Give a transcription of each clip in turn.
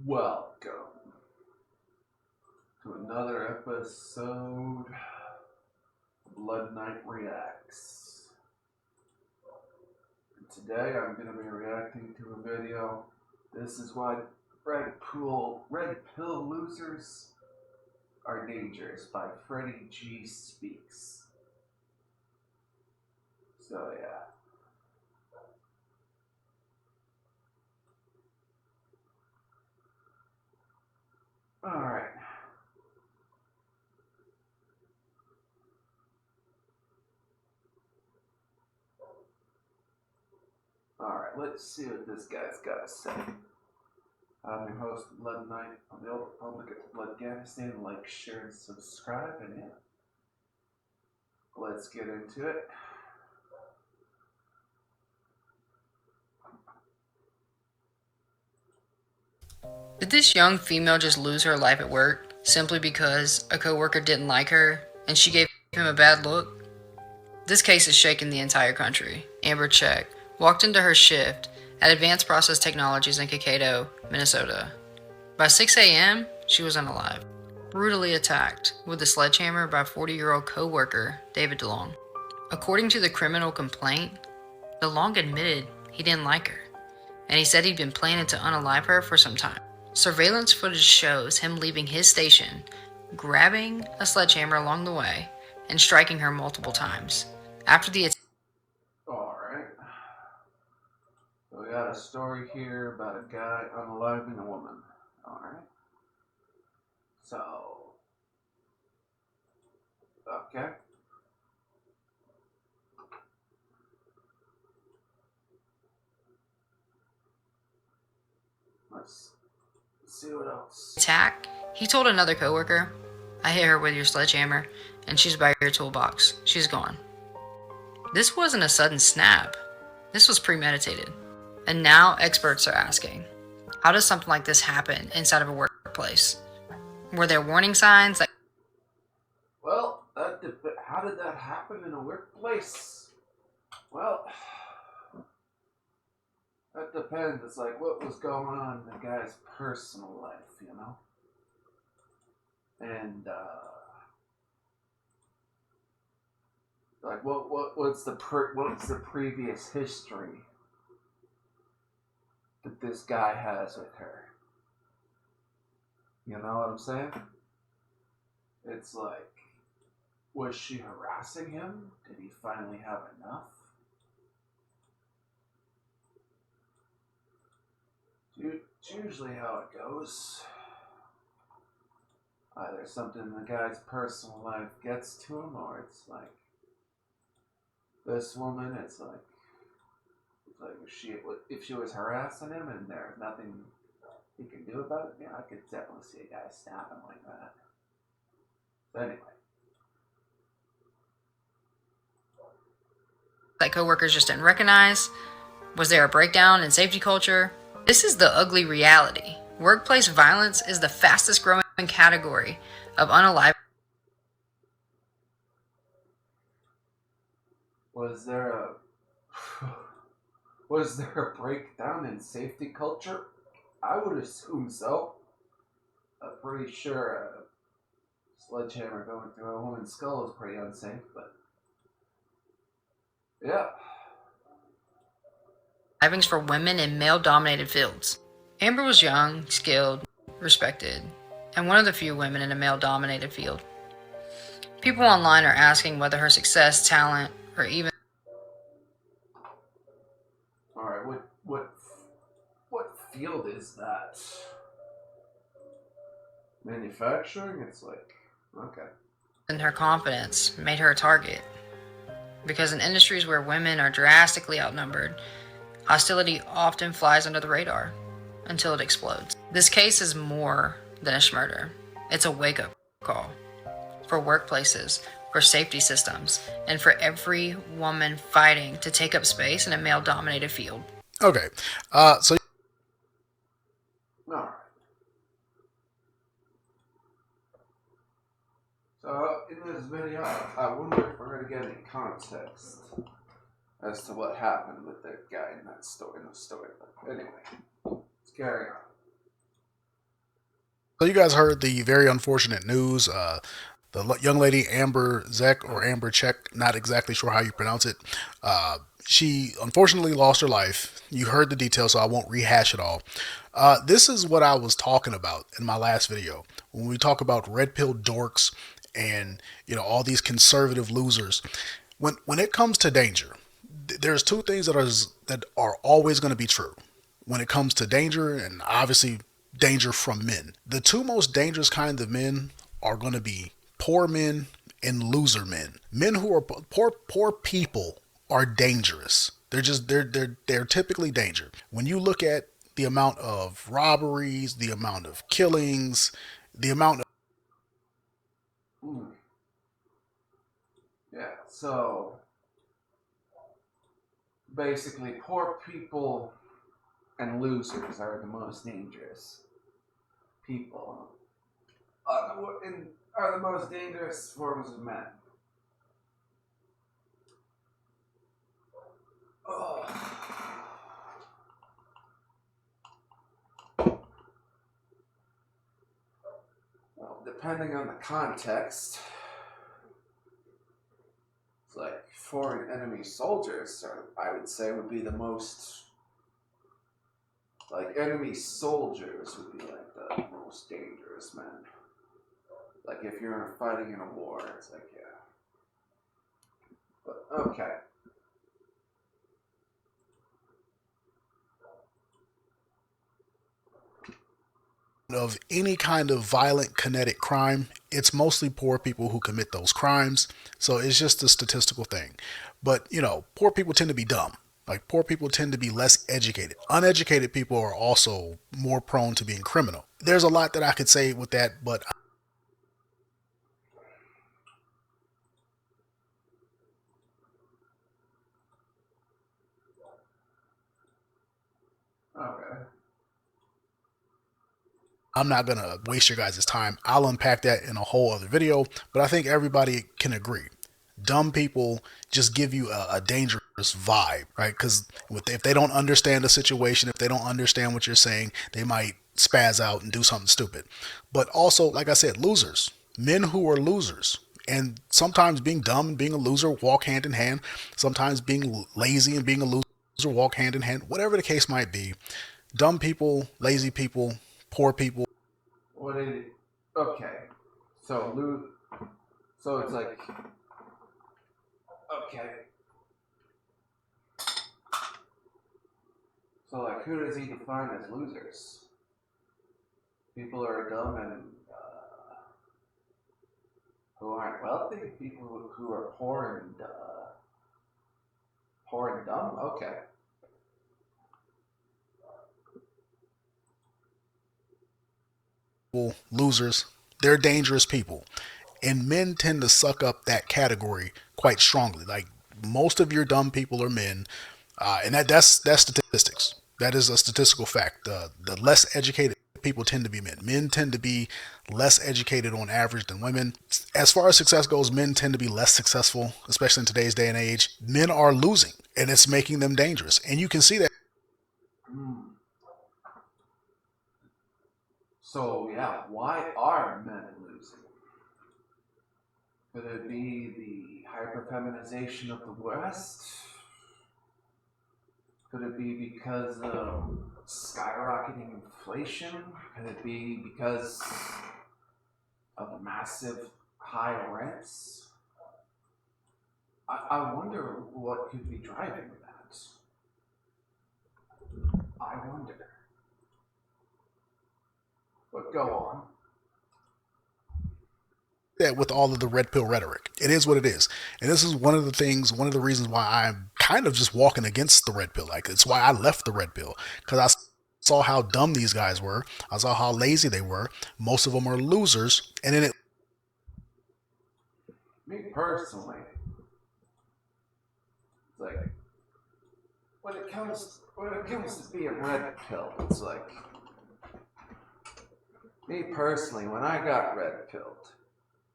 Welcome to another episode of Blood Knight Reacts. And today I'm going to be reacting to a video. This is why red pill losers are dangerous by Freddie G Speaks. So yeah. Alright. Alright, let's see what this guy's got to say. I'm your host, Blood Knight, of the Old Republic of Bloodganistan. Like, share, and subscribe, and yeah. Let's get into it. Did this young female just lose her life at work simply because a coworker didn't like her and she gave him a bad look? This case has shaken the entire country. Amber Check walked into her shift at Advanced Process Technologies in Kaykado, Minnesota. By 6 a.m., she was unalive, brutally attacked with a sledgehammer by 40-year-old coworker David DeLong. According to the criminal complaint, DeLong admitted he didn't like her, and he said he'd been planning to unalive her for some time. Surveillance footage shows him leaving his station, grabbing a sledgehammer along the way, and striking her multiple times. After the Alright. So we got a story here about a guy unaliving a woman. Alright. So. Okay. Let's see what else. attack, he told another coworker, "I hit her with your sledgehammer, and she's by your toolbox. She's gone." This wasn't a sudden snap. This was premeditated. And now experts are asking, how does something like this happen inside of a workplace? Were there warning signs that Well, how did that happen in a workplace? Well, that depends. It's like what was going on in the guy's personal life, you know? And, like what's the previous history that this guy has with her? You know what I'm saying? It's like, was she harassing him? Did he finally have enough? It's usually how it goes. Either something in the guy's personal life gets to him, or it's like this woman. It's like if she was harassing him and there's nothing he can do about it, yeah, I could definitely see a guy snap him like that. But anyway. coworkers just didn't recognize? Was there a breakdown in safety culture? This is the ugly reality. Workplace violence is the fastest growing category of unalive. Was there a was there a breakdown in safety culture? I would assume so. I'm pretty sure a sledgehammer going through a woman's skull is pretty unsafe, but yeah. Livings for women in male-dominated fields. Amber was young, skilled, respected, and one of the few women in a male-dominated field. People online are asking whether her success, talent, or even All right, what field is that? Manufacturing? It's like, okay. her confidence made her a target. Because in industries where women are drastically outnumbered, hostility often flies under the radar until it explodes. This case is more than a murder. It's a wake-up call for workplaces, for safety systems, and for every woman fighting to take up space in a male-dominated field. Okay, so All right. So in this video, I wonder if we're gonna get any context as to what happened with that guy in that story. But anyway, let's carry on. So you guys heard the very unfortunate news. The young lady Amber Zek or Amber Check, not exactly sure how you pronounce it. She unfortunately lost her life. You heard the details, so I won't rehash it all. This is what I was talking about in my last video when we talk about red pill dorks and all these conservative losers. When it comes to danger, there's two things that are always going to be true when it comes to danger, and obviously danger from men. The two most dangerous kinds of men are going to be poor men and loser men. Men who are poor people are dangerous. They're typically danger. When you look at the amount of robberies, the amount of killings, the amount of Hmm. Yeah, so basically, poor people and losers are the most dangerous people. Are the most dangerous forms of men. Oh. Well, depending on the context, it's like foreign enemy soldiers, I would say, would be the most. Like, enemy soldiers would be like the most dangerous men. Like, if you're fighting in a war, it's like, yeah. But, okay. of any kind of violent kinetic crime, it's mostly poor people who commit those crimes. So it's just a statistical thing. But, poor people tend to be dumb. Like, poor people tend to be less educated. Uneducated people are also more prone to being criminal. There's a lot that I could say with that, but Okay. I'm not going to waste your guys' time. I'll unpack that in a whole other video, but I think everybody can agree. Dumb people just give you a dangerous vibe, right? Because if they don't understand the situation, if they don't understand what you're saying, they might spaz out and do something stupid. But also, like I said, losers, men who are losers. And sometimes being dumb and being a loser walk hand in hand. Sometimes being lazy and being a loser walk hand in hand. Whatever the case might be, dumb people, lazy people, poor people. What did it? Okay. So, So it's like. Okay. So, like, who does he define as losers? People who are dumb and who aren't wealthy? People who are poor and dumb? Okay. Losers, they're dangerous people. And men tend to suck up that category quite strongly. Like, most of your dumb people are men, and that's statistics. That is a statistical fact. The less educated people tend to be men. Men tend to be less educated on average than women. As far as success goes, men tend to be less successful, especially in today's day and age. Men are losing, and it's making them dangerous. And you can see that. Hmm. So, yeah, why are men losing? Could it be the hyperfeminization of the West? Could it be because of skyrocketing inflation? Could it be because of massive high rents? I wonder what could be driving that. I wonder. But go on. That with all of the red pill rhetoric. It is what it is. And this is one of the reasons why I'm kind of just walking against the red pill. Like, it's why I left the red pill. Because I saw how dumb these guys were. I saw how lazy they were. Most of them are losers. And then Me personally, it's like when it comes to being red pill, it's like me personally, when I got red pilled,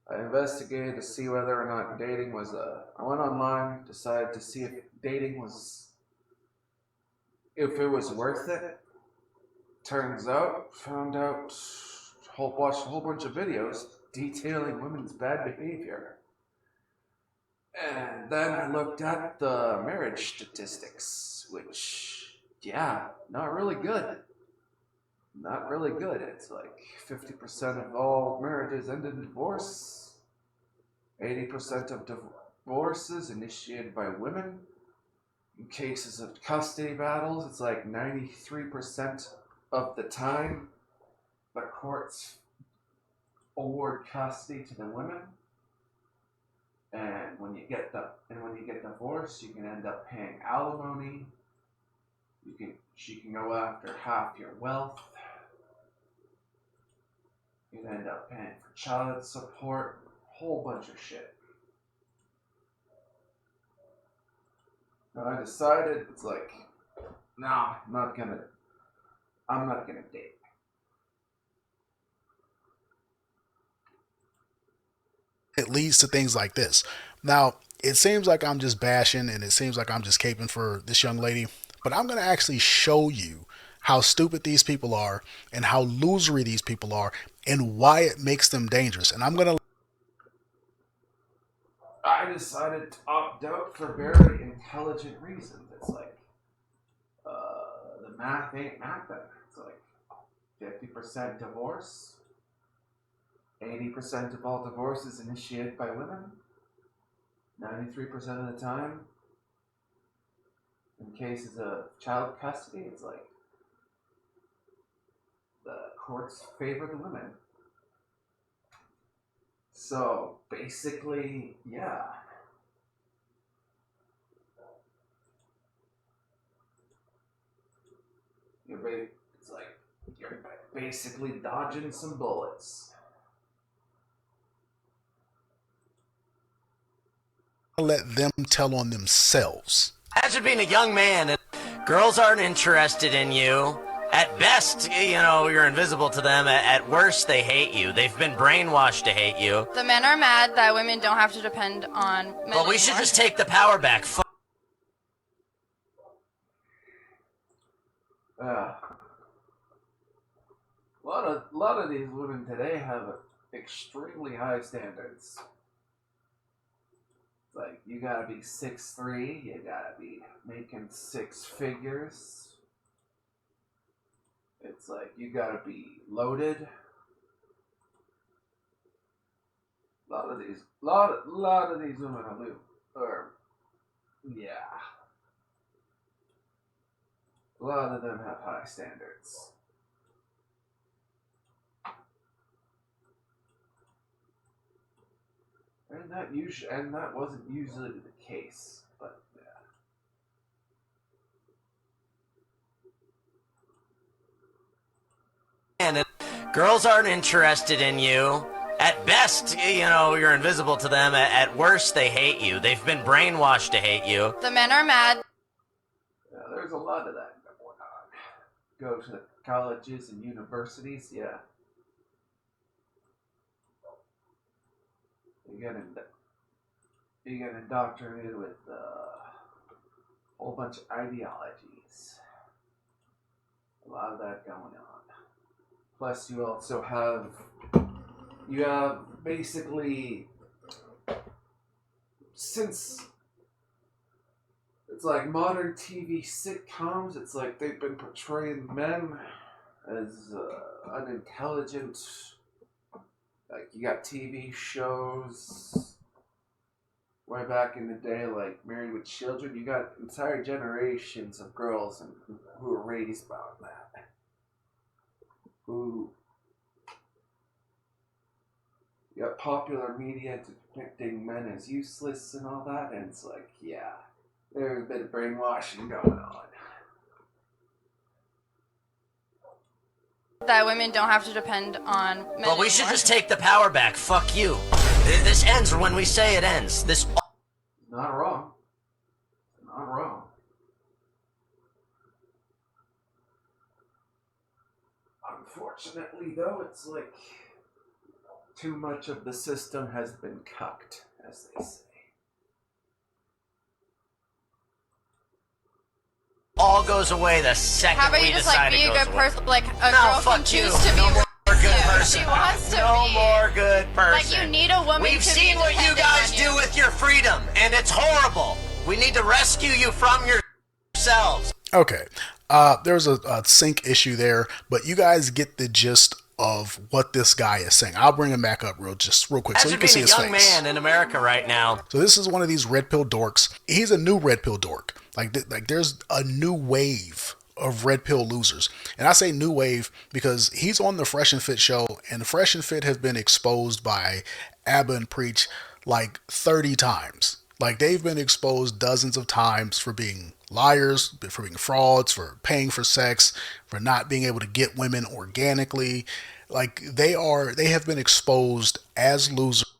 I investigated to see whether or not dating was I went online, decided to see if dating was, if it was worth it. Found out watched a whole bunch of videos detailing women's bad behavior. And then I looked at the marriage statistics, which, yeah, not really good. Not really good. It's like 50% of all marriages end in divorce. 80% of divorces initiated by women. In cases of custody battles, it's like 93% of the time the courts award custody to the women. And when you get divorced, you can end up paying alimony. She can go after half your wealth. You can end up paying for child support, whole bunch of shit. So I decided, it's like, nah, I'm not gonna date. It leads to things like this. Now, it seems like I'm just bashing and it seems like I'm just caping for this young lady, but I'm going to actually show you how stupid these people are and how losery these people are and why it makes them dangerous. And I'm going to. I decided to opt out for very intelligent reasons. It's like, the math ain't mathing. It's like 50% divorce. 80% of all divorces initiated by women. 93% of the time. In cases of child custody, it's like the courts favor the women. So basically, yeah. It's like you're basically dodging some bullets. Let them tell on themselves. Imagine being a young man and girls aren't interested in you. At best, you're invisible to them. At worst, they hate you. They've been brainwashed to hate you. The men are mad that women don't have to depend on men But we should just take the power back. A lot of these women today have extremely high standards. It's like you gotta be 6'3", you gotta be making 6 figures. It's like you gotta be loaded. A lot of these women a lot of them have high standards. And that wasn't usually the case, but yeah. And girls aren't interested in you. At best, you're invisible to them. At worst, they hate you. They've been brainwashed to hate you. The men are mad. Yeah, there's a lot of that going on. Go to the colleges and universities, yeah. You get indoctrinated with a whole bunch of ideologies. A lot of that going on. Plus, you also have basically, since it's like modern TV sitcoms, it's like they've been portraying men as unintelligent. Like, you got TV shows way back in the day, like Married with Children. You got entire generations of girls who were raised by that. You got popular media depicting men as useless and all that, and it's like, yeah, there's a bit of brainwashing going on. That women don't have to depend on men But we should anymore. just take the power back. Fuck you. This ends when we say it ends. This. Not wrong. Not wrong. Unfortunately, though, it's like too much of the system has been cucked, as they say. All goes away the second How about we you just decide be it a goes good away. person? Like a No, girl can fuck you. choose to No be. more good to. person. She wants to No be. more good person. Like, you need a woman We've to be seen what you dependent guys on do you. with your freedom, and it's horrible. We need to rescue you from yourselves. Okay. There's a sync issue there, but you guys get the gist of what this guy is saying. I'll bring him back up real quick so you Imagine can see being a his young face. man in America right now. So this is one of these red pill dorks. He's a new red pill dork. Like there's a new wave of red pill losers. And I say new wave because he's on the Fresh and Fit show, and the Fresh and Fit have been exposed by Abba and Preach like 30 times. Like they've been exposed dozens of times for being liars, for being frauds, for paying for sex, for not being able to get women organically. Like they have been exposed as losers.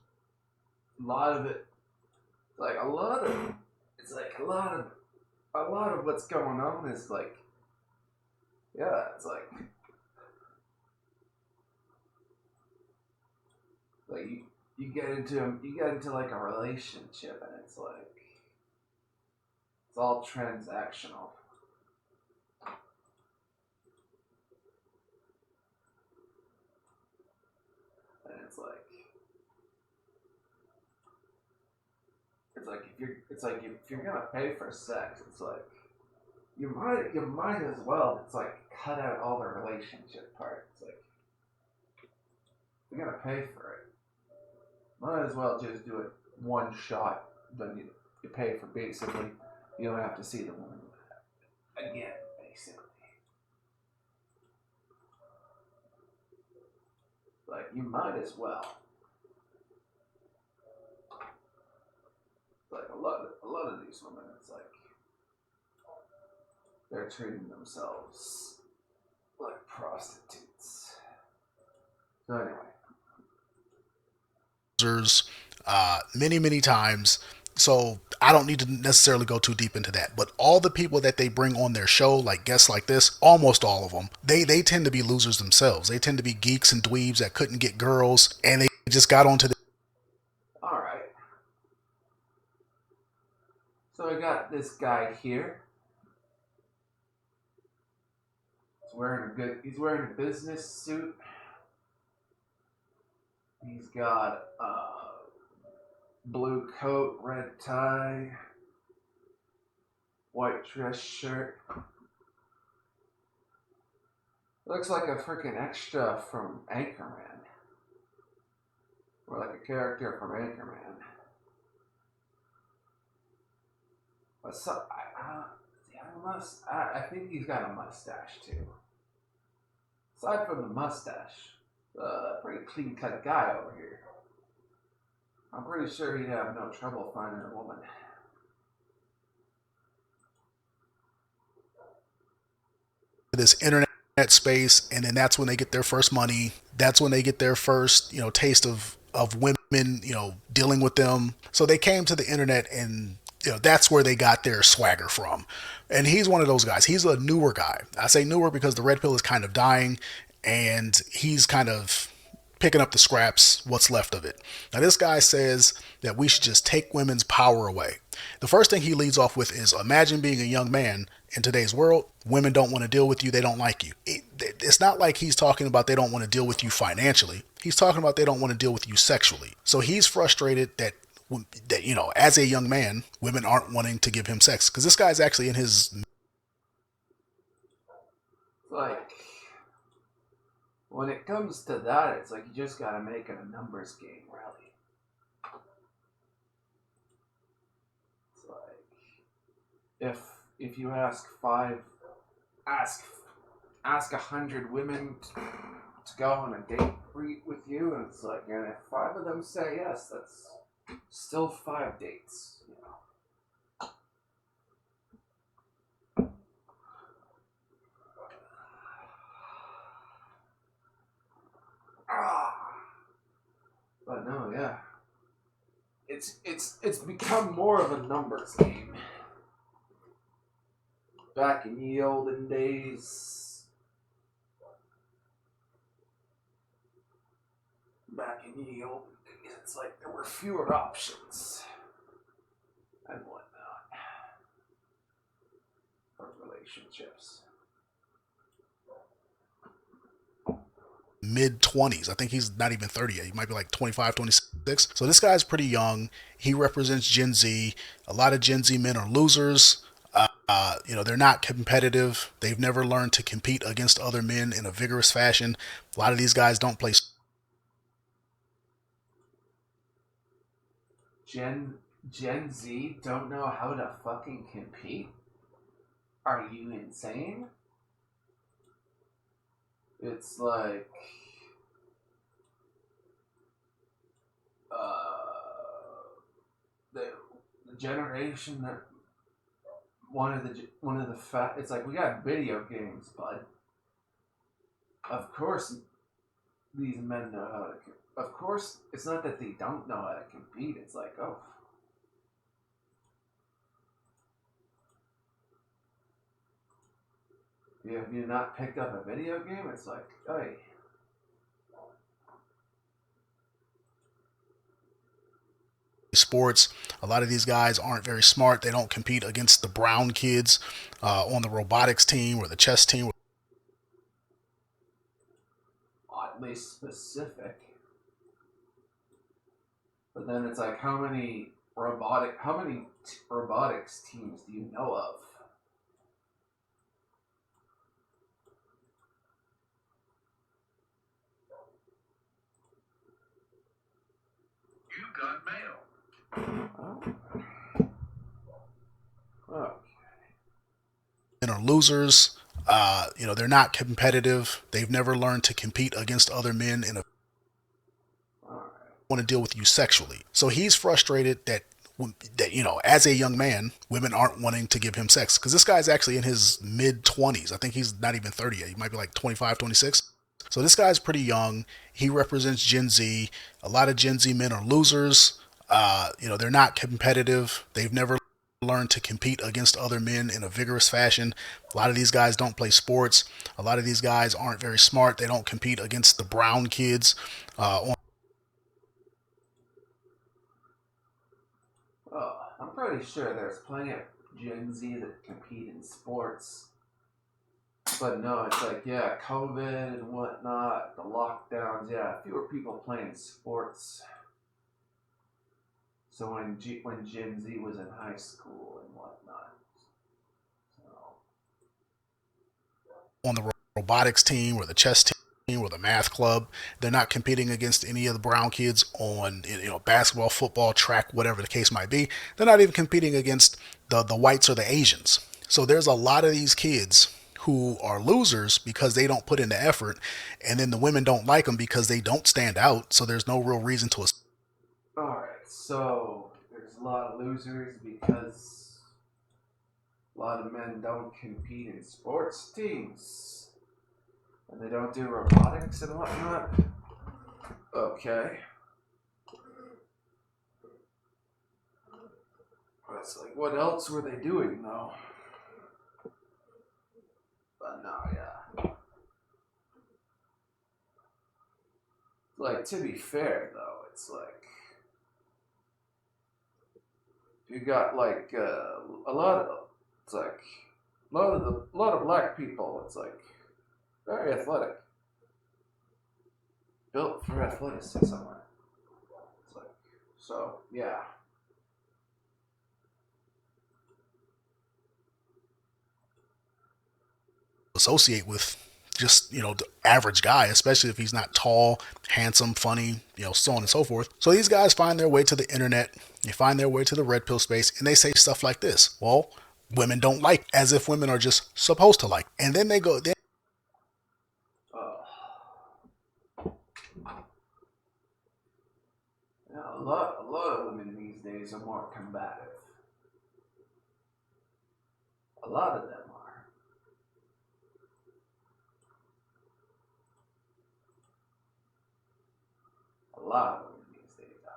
A lot of it, like a lot of what's going on is like, yeah, it's like you get into like a relationship, and it's like it's all transactional. And it's like if you're gonna pay for sex, it's like you might as well, it's like cut out all the relationship part. It's like you're gonna pay for it, might as well just do it one shot. Then you pay for basically you don't have to see the woman again, basically. Like you might as well. Like a lot of these women, it's like they're treating themselves like prostitutes. So anyway, many times. So I don't need to necessarily go too deep into that. But all the people that they bring on their show, like guests like this, almost all of them, they tend to be losers themselves. They tend to be geeks and dweebs that couldn't get girls, and they just got onto the. all right. So I got this guy here. He's wearing a business suit. He's got a blue coat, red tie, white dress shirt. Looks like a freaking extra from Anchorman. Or like a character from Anchorman. But so, I think he's got a mustache too. Aside from the mustache, pretty clean cut guy over here. I'm pretty sure he'd have no trouble finding a woman. This internet space, and then that's when they get their first money. That's when they get their first, taste of women, dealing with them. So they came to the internet, and that's where they got their swagger from. And he's one of those guys. He's a newer guy. I say newer because the red pill is kind of dying, and he's kind of picking up the scraps, what's left of it. Now, this guy says that we should just take women's power away. The first thing he leads off with is, imagine being a young man in today's world. Women don't want to deal with you. They don't like you. It's not like he's talking about they don't want to deal with you financially. He's talking about they don't want to deal with you sexually. So he's frustrated that as a young man, women aren't wanting to give him sex. Because this guy's actually in his... Like, when it comes to that, it's like you just gotta make it a numbers game, really. It's like, if you ask 100 women to go on a date with you, and it's like, and if 5 of them say yes, that's still 5 dates, But no, yeah. It's become more of a numbers game. Back in the olden days, it's like there were fewer options and whatnot for relationships. mid-20s. I think he's not even 30 yet. He might be like 25, 26. So this guy's pretty young. He represents Gen Z. A lot of Gen Z men are losers. They're not competitive. They've never learned to compete against other men in a vigorous fashion. A lot of these guys don't play. Gen Z don't know how to fucking compete? Are you insane? It's like the generation that it's like, we got video games, bud. Of course these men know how to. Of course, it's not that they don't know how to compete. It's like, oh, have you not picked up a video game? It's like, hey. Sports. A lot of these guys aren't very smart. They don't compete against the brown kids on the robotics team or the chess team. Oddly specific. But then it's like, how many robotics teams do you know of? You got mail. Okay. And are losers. They're not competitive. They've never learned to compete against other men in a want to deal with you sexually. So he's frustrated that as a young man, women aren't wanting to give him sex, because this guy's actually in his mid-20s. I think he's not even 30 yet. He might be like 25, 26. So this guy's pretty young. He represents Gen Z. A lot of Gen Z men are losers. They're not competitive. They've never learned to compete against other men in a vigorous fashion. A lot of these guys don't play sports. A lot of these guys aren't very smart. They don't compete against the brown kids I'm pretty sure there's plenty of Gen Z that compete in sports. But no, it's like, yeah, COVID and whatnot, the lockdowns, yeah, fewer people playing sports. So when Gen Z was in high school and whatnot. So. On the robotics team or the chess team or the math club, they're not competing against any of the brown kids on basketball, football, track, whatever the case might be. They're not even competing against the whites or the Asians. So there's a lot of these kids who are losers because they don't put in the effort, and then the women don't like them because they don't stand out. So there's no real reason to. Alright, so there's a lot of losers because a lot of men don't compete in sports teams. And they don't do robotics and whatnot. Okay. But it's like, what else were they doing though? But no, yeah. Like, to be fair though, it's like, you got like a lot of black people. It's like very athletic, built for athleticism. It's like, so yeah. Associate with just the average guy, especially if he's not tall, handsome, funny, so on and so forth. So these guys find their way to the internet, they find their way to the red pill space, and they say stuff like this: well, women don't like, as if women are just supposed to like. And then they go A lot of women these days are more combative. A lot of them are. A lot of women these days are.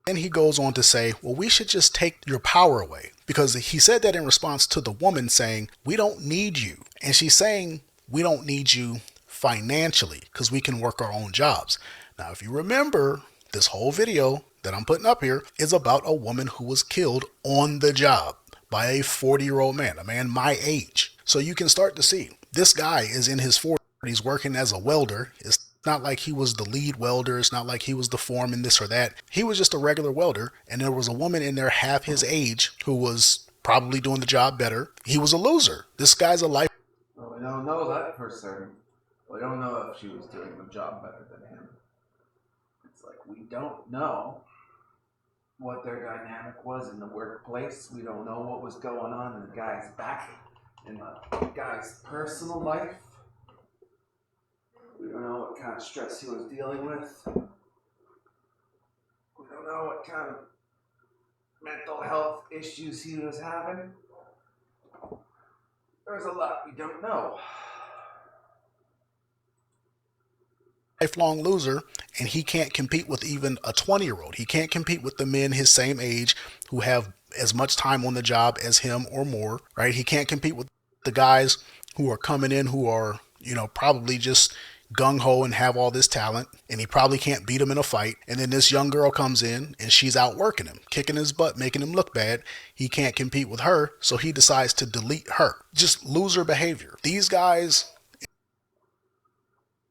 And he goes on to say, well, we should just take your power away. Because he said that in response to the woman saying, we don't need you. And she's saying, we don't need you financially because we can work our own jobs. Now, if you remember, this whole video that I'm putting up here is about a woman who was killed on the job by a 40-year-old man, a man my age. So you can start to see this guy is in his 40s working as a welder. It's not like he was the lead welder. It's not like he was the foreman, this or that. He was just a regular welder. And there was a woman in there half his age who was probably doing the job better. He was a loser. This guy's a life. Well, we don't know that for certain. We don't know if she was doing the job better than him. It's like we don't know what their dynamic was in the workplace. We don't know what was going on in the guy's back, in the guy's personal life. We don't know what kind of stress he was dealing with. We don't know what kind of mental health issues he was having. There's a lot we don't know. Lifelong loser, and he can't compete with even a 20-year-old. He can't compete with the men his same age who have as much time on the job as him or more, right? He can't compete with the guys who are coming in who are, probably just gung-ho and have all this talent, and he probably can't beat him in a fight. And then this young girl comes in and she's outworking him, kicking his butt, making him look bad. He can't compete with her, so he decides to delete her. Just loser behavior. These guys,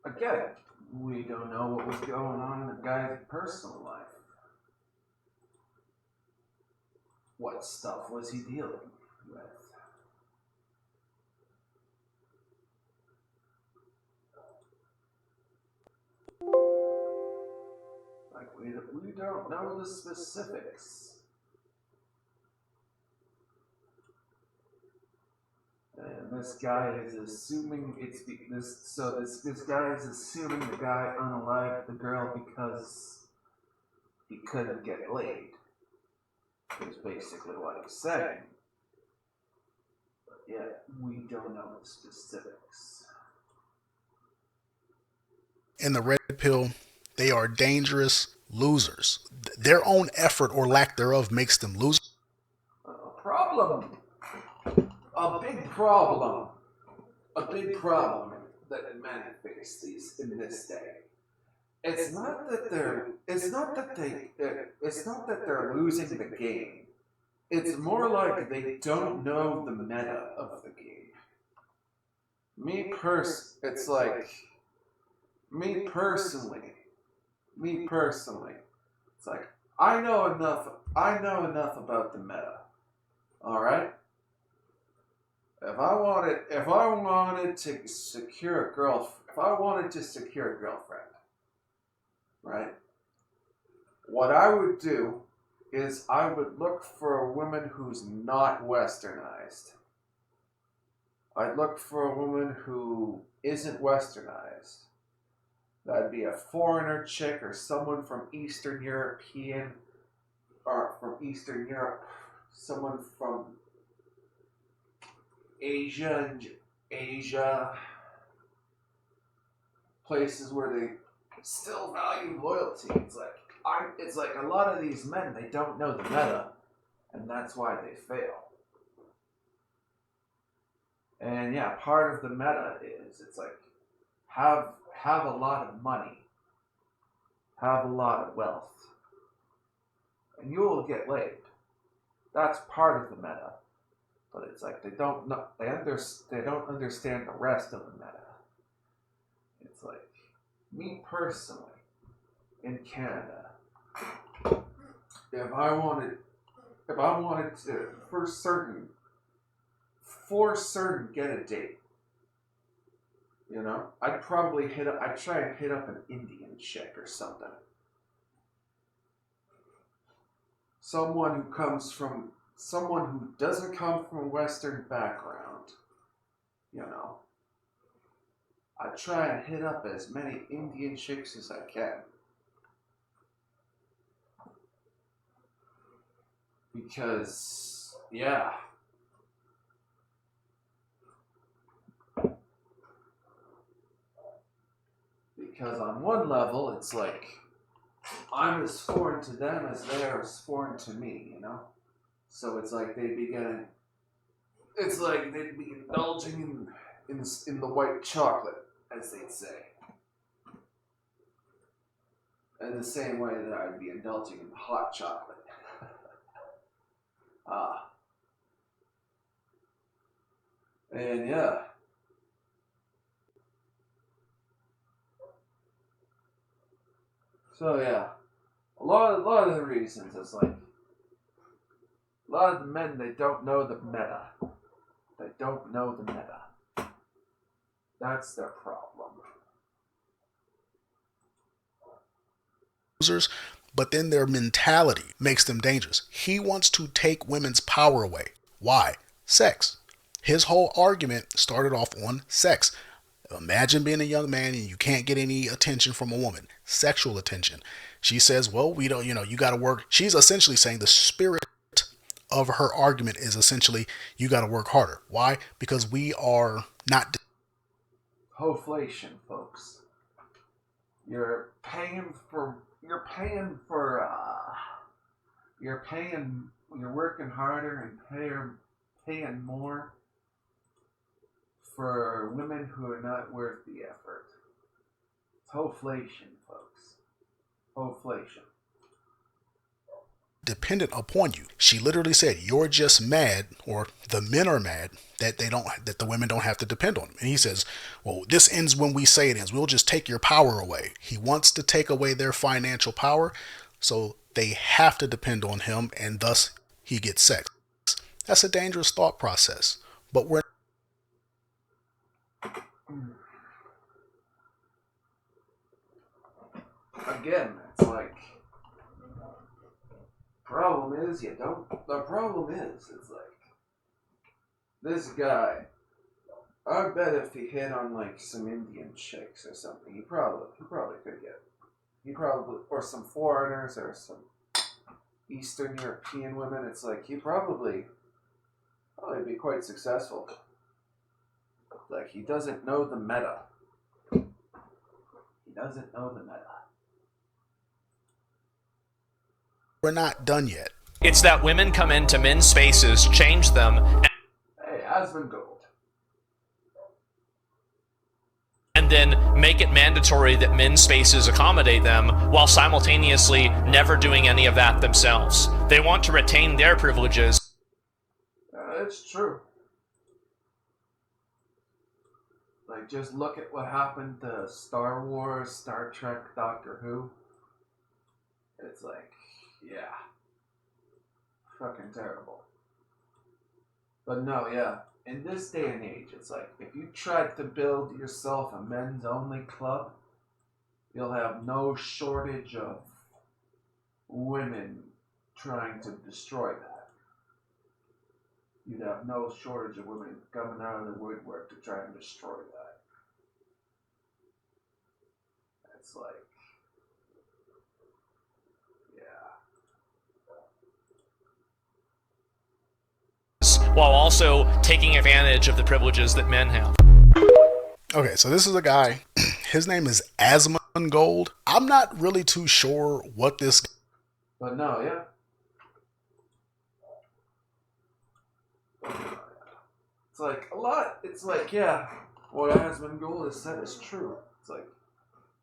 Again, we don't know what was going on in the guy's personal life. What stuff was he dealing with? Like, we don't know the specifics. And this guy is assuming this guy is assuming the guy unalived the girl because he couldn't get laid. Is basically what he's saying. But yeah, we don't know the specifics. in the red pill, they are dangerous losers. Their own effort or lack thereof makes them losers. A big problem that men face in this day. It's not that they're losing the game. It's more like they don't know the meta of the game. Me personally, it's like I know enough about the meta. All right. If I wanted to secure a girlfriend, right? What I would do is I would look for a woman who's not westernized. I'd look for a woman who isn't westernized. That'd be a foreigner chick or someone from Eastern Europe, someone from Asia, places where they still value loyalty. It's like a lot of these men, they don't know the meta, and that's why they fail. And yeah, part of the meta is it's like have a lot of money, have a lot of wealth, and you will get laid. That's part of the meta. But it's like they don't understand the rest of the meta. It's like me personally in Canada, if I wanted to for certain get a date, I'd try and hit up an Indian chick or something. Someone who doesn't come from a Western background, I try and hit up as many Indian chicks as I can. Because, yeah. Because on one level, it's like, I'm as foreign to them as they are as foreign to me, So it's like they'd be indulging in the white chocolate, as they'd say. In the same way that I'd be indulging in the hot chocolate. And yeah. So yeah. A lot of the reasons is like a lot of the men, they don't know the meta. They don't know the meta. That's their problem. Losers, but then their mentality makes them dangerous. He wants to take women's power away. Why? Sex. His whole argument started off on sex. Imagine being a young man and you can't get any attention from a woman, sexual attention. She says, well, we don't, you got to work. She's essentially saying the spirit of her argument is essentially, you got to work harder. Why? Because we are not. Hoflation, folks. You're working harder and paying more for women who are not worth the effort. It's hoflation, folks. Hoflation. Dependent upon you. She literally said, you're just mad, or the men are mad that the women don't have to depend on them. And he says, well, this ends when we say it ends. We'll just take your power away. He wants to take away their financial power, so they have to depend on him, and thus he gets sex. That's a dangerous thought process. But we're again, it's like the problem is it's like this guy, I bet if he hit on like some Indian chicks or something, he probably could get or some foreigners or some Eastern European women, it's like he probably be quite successful. Like, he doesn't know the meta. He doesn't know the meta. We're not done yet. It's that women come into men's spaces, change them, Hey, Asmongold. and then make it mandatory that men's spaces accommodate them while simultaneously never doing any of that themselves. They want to retain their privileges. It's true. Like, just look at what happened to Star Wars, Star Trek, Doctor Who. It's like, yeah. Fucking terrible. But no, yeah. In this day and age, it's like, if you tried to build yourself a men's only club, you'll have no shortage of women trying to destroy that. You'd have no shortage of women coming out of the woodwork to try and destroy that. It's like, yeah. While also taking advantage of the privileges that men have. Okay, so this is a guy. His name is Asmongold. I'm not really too sure what this. But no, yeah. It's like a lot. It's like, yeah, what Asmongold has said is true. It's like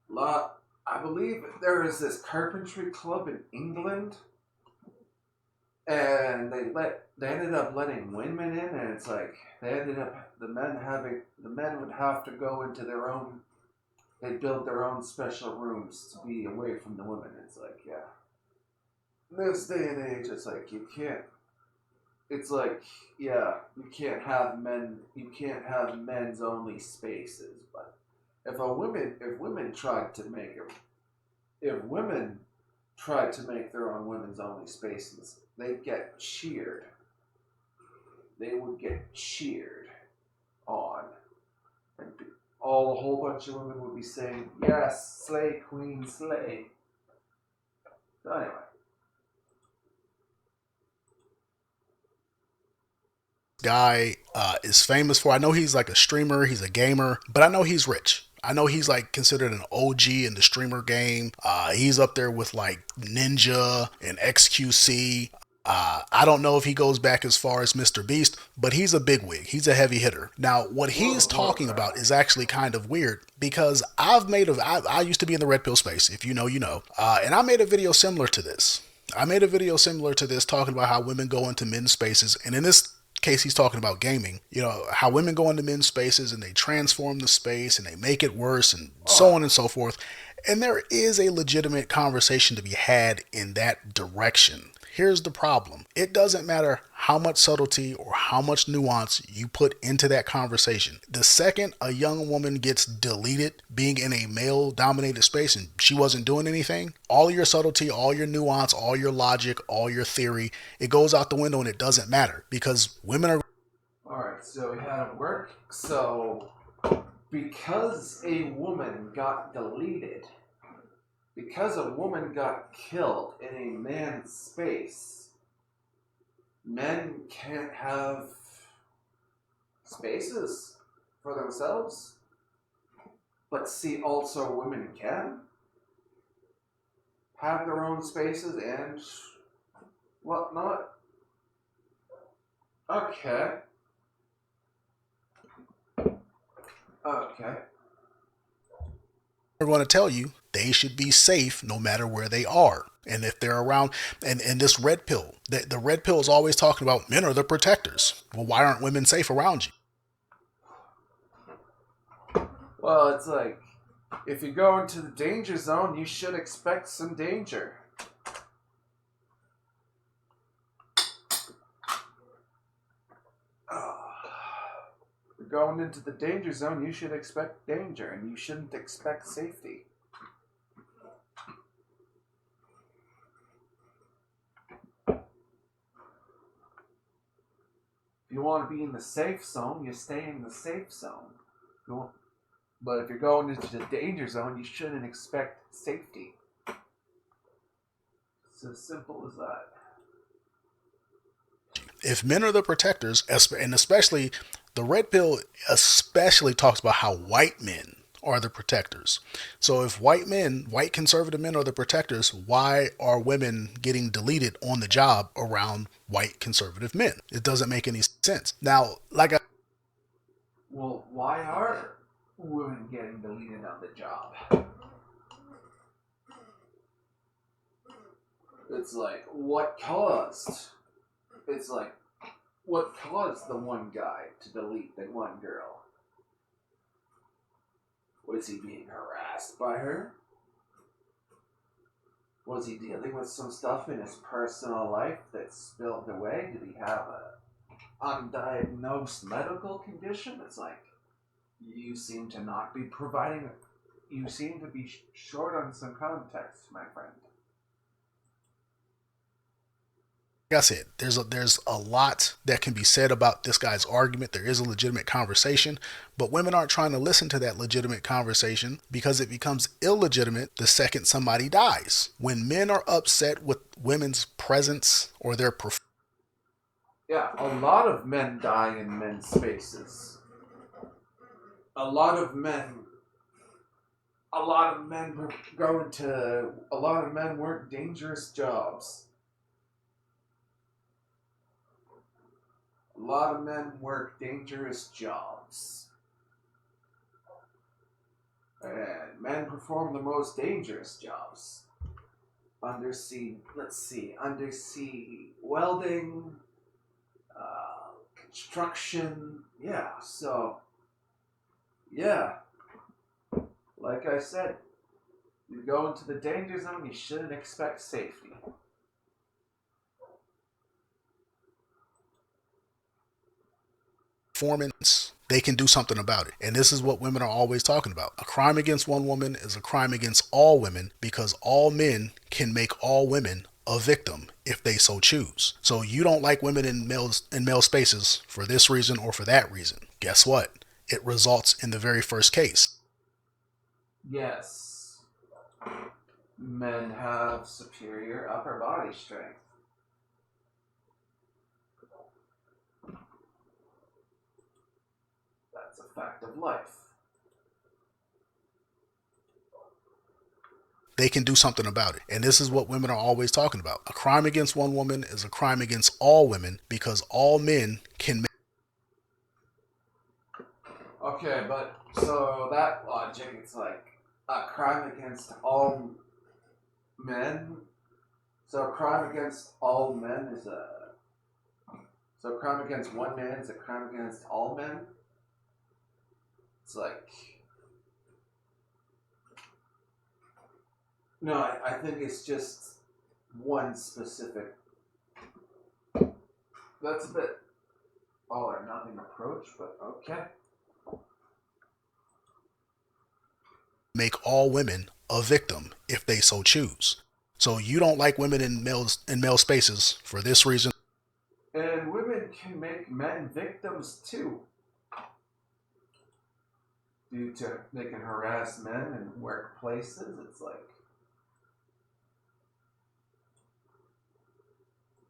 a lot. I believe there is this carpentry club in England, and they ended up letting women in, and it's like the men would have to go into their own. They build their own special rooms to be away from the women. It's like, yeah. In this day and age, it's like you can't. It's like, yeah, you can't have men's only spaces. But if women tried to make their own women's only spaces, they'd get cheered. They would get cheered on, and a whole bunch of women would be saying, "Yes, slay, queen, slay." So anyway. Guy is famous for. I know he's like a streamer, he's a gamer, but I know he's rich. I know he's like considered an OG in the streamer game. He's up there with like Ninja and XQC. I don't know if he goes back as far as Mr. Beast, but he's a bigwig. He's a heavy hitter. Now, what he's talking about is actually kind of weird because I used to be in the red pill space. If you know, you know. And I made a video similar to this. Talking about how women go into men's spaces, and in this case he's talking about gaming, how women go into men's spaces and they transform the space and they make it worse and so on and so forth. And there is a legitimate conversation to be had in that direction. Here's the problem. It doesn't matter how much subtlety or how much nuance you put into that conversation. The second a young woman gets deleted being in a male dominated space and she wasn't doing anything, all your subtlety, all your nuance, all your logic, all your theory, it goes out the window and it doesn't matter because women are... Alright, so we had it work. So, because a woman got deleted, because a woman got killed in a man's space, men can't have spaces for themselves. But see, also women can have their own spaces and whatnot. Okay. Are going to tell you they should be safe no matter where they are. And if they're around, and this red pill, the red pill is always talking about men are the protectors. Well, why aren't women safe around you? Well, it's like, if you go into the danger zone, you should expect some danger. Going into the danger zone, you should expect danger, and you shouldn't expect safety. If you want to be in the safe zone, you stay in the safe zone. But if you're going into the danger zone, you shouldn't expect safety. It's as simple as that. If men are the protectors, and especially the red pill especially talks about how white men are the protectors. So if white conservative men are the protectors, why are women getting deleted on the job around white conservative men? It doesn't make any sense. Now, well, why are women getting deleted on the job? It's like, what caused the one guy to delete the one girl? Was he being harassed by her? Was he dealing with some stuff in his personal life that spilled away? Did he have a undiagnosed medical condition? It's like, you seem to not be providing, you seem to be short on some context, my friend. like I said, there's a lot that can be said about this guy's argument. There is a legitimate conversation, but women aren't trying to listen to that legitimate conversation because it becomes illegitimate the second somebody dies. When men are upset with women's presence or their Yeah, a lot of men die in men's spaces. A lot of men work dangerous jobs. A lot of men work dangerous jobs. And men perform the most dangerous jobs. Undersea welding, construction, like I said, you go into the danger zone, you shouldn't expect safety. performance, they can do something about it. And this is what women are always talking about. A crime against one woman is a crime against all women because all men can make all women a victim if they so choose. So you don't like women in male spaces for this reason or for that reason. Guess what? It results in the very first case. Yes. Men have superior upper body strength. That's a fact of life. They can do something about it. And this is what women are always talking about. A crime against one woman is a crime against all women because all men can make. Okay, but so that logic, it's like a crime against all men. So a crime against all men is So a crime against one man is a crime against all men? It's like... No, I think it's just one specific... That's a bit all or nothing approach, but okay. Make all women a victim if they so choose. So you don't like women in male spaces for this reason. And women can make men victims too. Due to they can harass men in workplaces. It's like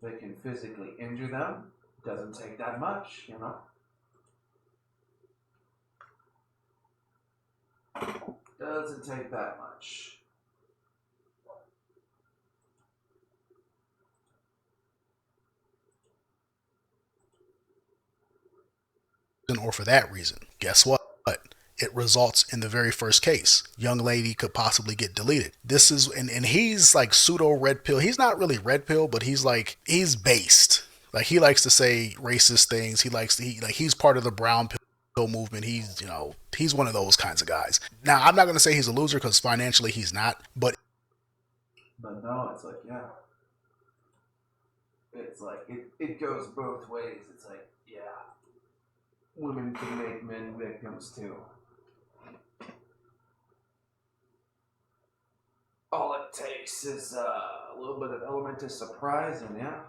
they can physically injure them. Doesn't take that much, you know. Doesn't take that much. Or for that reason, guess what? It results in the very first case. Young lady could possibly get deleted. This is, and he's like pseudo red pill. He's not really red pill, but he's based. Like he likes to say racist things. He's part of the brown pill movement. He's one of those kinds of guys. Now, I'm not going to say he's a loser because financially he's not, but no, it's like, yeah. It's like, it goes both ways. It's like, yeah. Women can make men victims too. All it takes is a little bit of element of surprise, and yeah.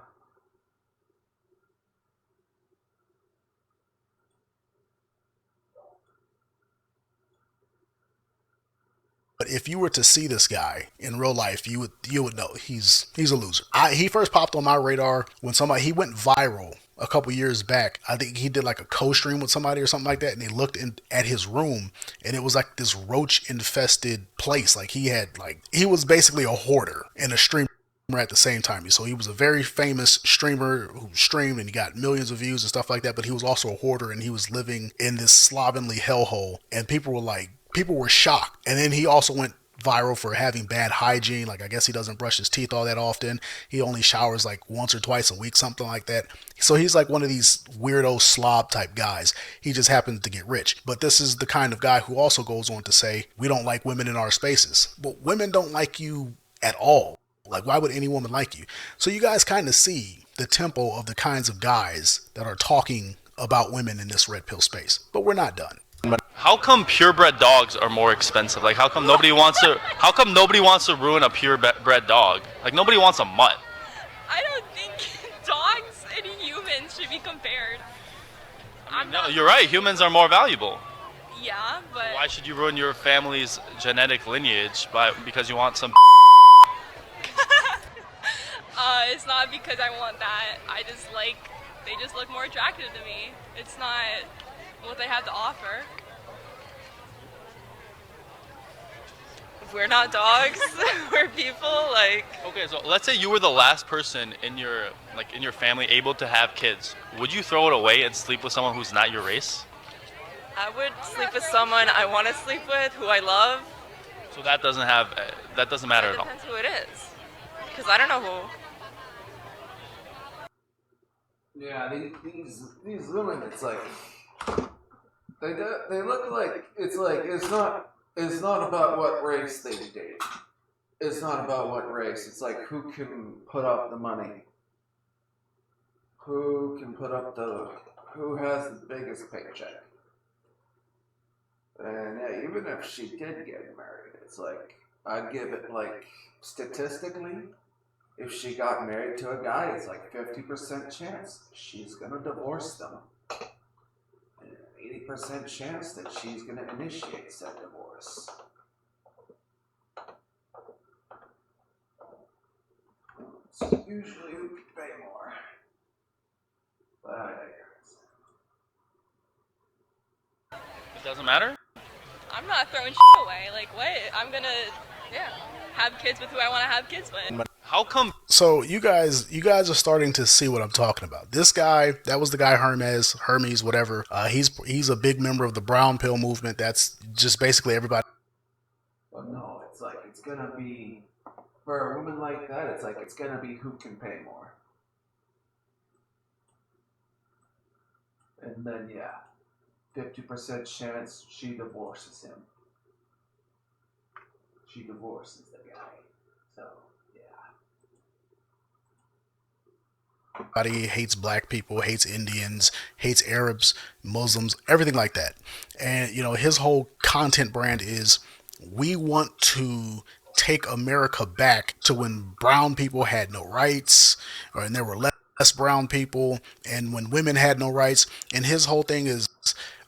But if you were to see this guy in real life, you would know he's a loser. He first popped on my radar when he went viral a couple years back. I think he did like a co-stream with somebody or something like that, and they looked at his room, and it was like this roach infested place. Like he was basically a hoarder and a streamer at the same time. So he was a very famous streamer who streamed and he got millions of views and stuff like that, but he was also a hoarder, and he was living in this slovenly hellhole, and people were shocked. And then he also went viral for having bad hygiene. Like, I guess he doesn't brush his teeth all that often. He only showers like once or twice a week, something like that. So he's like one of these weirdo slob type guys. He just happens to get rich. But this is the kind of guy who also goes on to say, we don't like women in our spaces. But women don't like you at all. Like, why would any woman like you? So you guys kind of see the tempo of the kinds of guys that are talking about women in this red pill space. But we're not done. How come purebred dogs are more expensive? Like, how come nobody wants to ruin a purebred dog? Like, nobody wants a mutt. I don't think dogs and humans should be compared. No, you're right. Humans are more valuable. Yeah, but Why should you ruin your family's genetic lineage because you want some? it's not because I want that. They just look more attractive to me. It's not what they have to offer. We're not dogs. We're people. Like. Okay, so let's say you were the last person in your family able to have kids. Would you throw it away and sleep with someone who's not your race? I would sleep with someone I want to sleep with, who I love. So that doesn't matter at all. Depends who it is, because I don't know who. Yeah, these women, it's like they look like it's not about what race they date. It's not about what race. It's like who can put up the money. Who who has the biggest paycheck. And yeah, even if she did get married, it's like I'd give it like statistically, if she got married to a guy, it's like 50% chance she's gonna divorce them. And 80% chance that she's gonna initiate said divorce. It's usually who can pay more. But I digress. It doesn't matter? I'm not throwing away. Like, what? I'm gonna, have kids with who I want to have kids with. How come? So you guys are starting to see what I'm talking about. This guy, that was the guy Hermes, whatever. He's a big member of the brown pill movement. That's just basically everybody. But no, it's like it's gonna be for a woman like that. It's like it's gonna be who can pay more. And then, yeah, 50% chance she divorces him. She divorces the guy. So, yeah. Everybody hates black people, hates Indians, hates Arabs, Muslims, everything like that. And, you know, his whole content brand is we want to take America back to when brown people had no rights, and there were less brown people, and when women had no rights. And his whole thing is,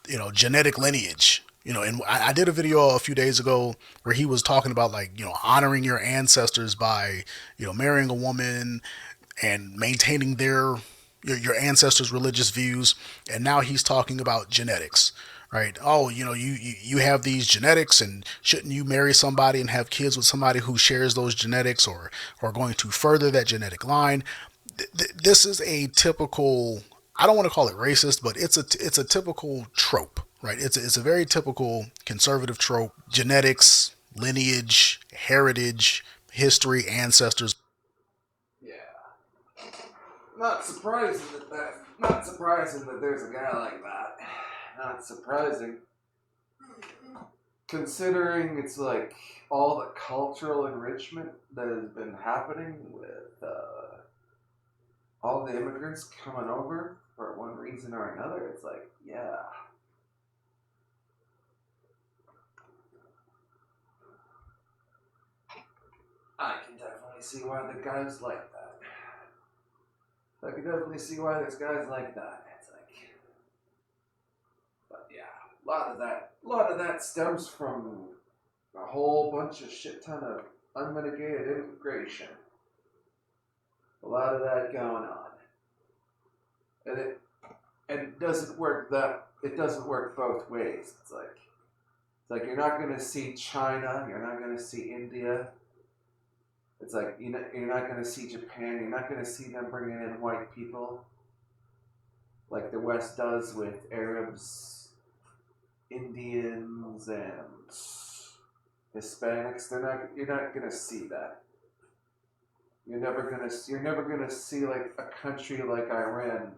you know, genetic lineage. You know, and I did a video a few days ago where he was talking about, like, you know, honoring your ancestors by, you know, marrying a woman and maintaining your ancestors' religious views. And now he's talking about genetics, right? Oh, you know, you have these genetics, and shouldn't you marry somebody and have kids with somebody who shares those genetics, or going to further that genetic line? This is a typical, I don't want to call it racist, but it's a typical trope, right? It's a very typical conservative trope. Genetics, lineage, heritage, history, ancestors. Yeah. Not surprising that there's a guy like that. Not surprising. Considering it's like all the cultural enrichment that has been happening with all the immigrants coming over for one reason or another, it's like, yeah. I can definitely see why the guys like that. I can definitely see why there's guys like that. It's like, but yeah, a lot of that stems from a whole bunch of shit ton of unmitigated immigration. A lot of that going on, and it doesn't work both ways. It's like you're not gonna see China, you're not gonna see India. It's like you're not going to see Japan. You're not going to see them bringing in white people like the West does with Arabs, Indians, and Hispanics. You're not going to see that. You're never going to see like a country like Iran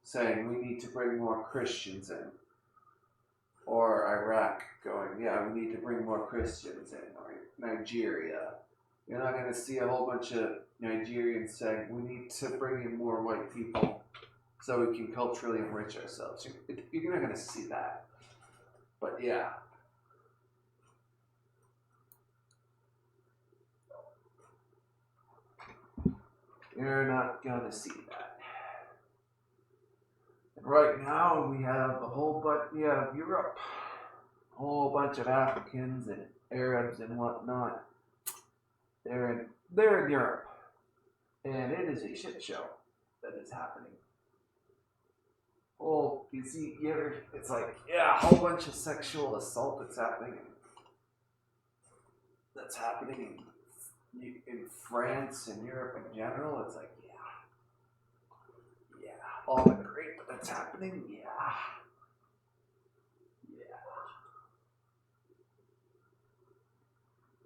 saying we need to bring more Christians in, or Iraq going, yeah, we need to bring more Christians in, or Nigeria. You're not going to see a whole bunch of Nigerians saying, we need to bring in more white people so we can culturally enrich ourselves. You're not going to see that. But yeah. You're not going to see that. And right now we have Europe. A whole bunch of Africans and Arabs and whatnot. They're in Europe, and it is a shit show that is happening. Oh, it's like, yeah, a whole bunch of sexual assault that's happening in France and Europe in general. It's like, yeah, all the rape that's happening, yeah.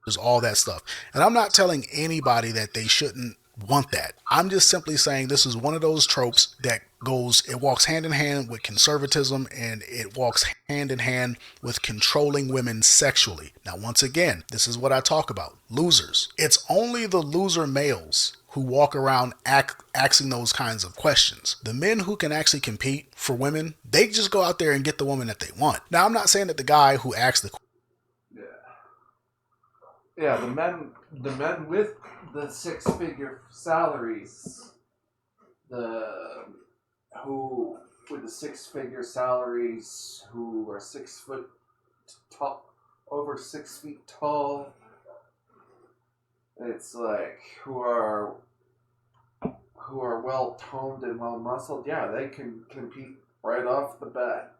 There's all that stuff. And I'm not telling anybody that they shouldn't want that. I'm just simply saying this is one of those tropes that it walks hand in hand with conservatism, and it walks hand in hand with controlling women sexually. Now, once again, this is what I talk about. Losers. It's only the loser males who walk around asking those kinds of questions. The men who can actually compete for women, they just go out there and get the woman that they want. Now, I'm not saying that the guy who asks the Yeah, the men with the six-figure salaries, who are 6 foot tall, over 6 feet tall. It's like who are well toned and well muscled. Yeah, they can compete right off the bat.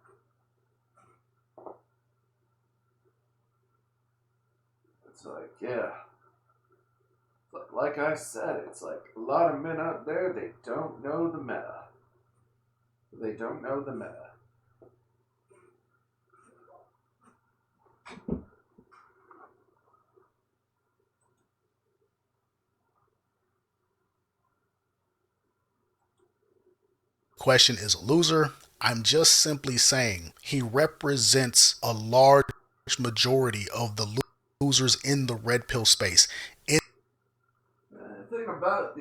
It's like, yeah. But like I said, it's like a lot of men out there, they don't know the meta. They don't know the meta. question is a loser. I'm just simply saying he represents a large majority of the losers in the red pill space. The thing about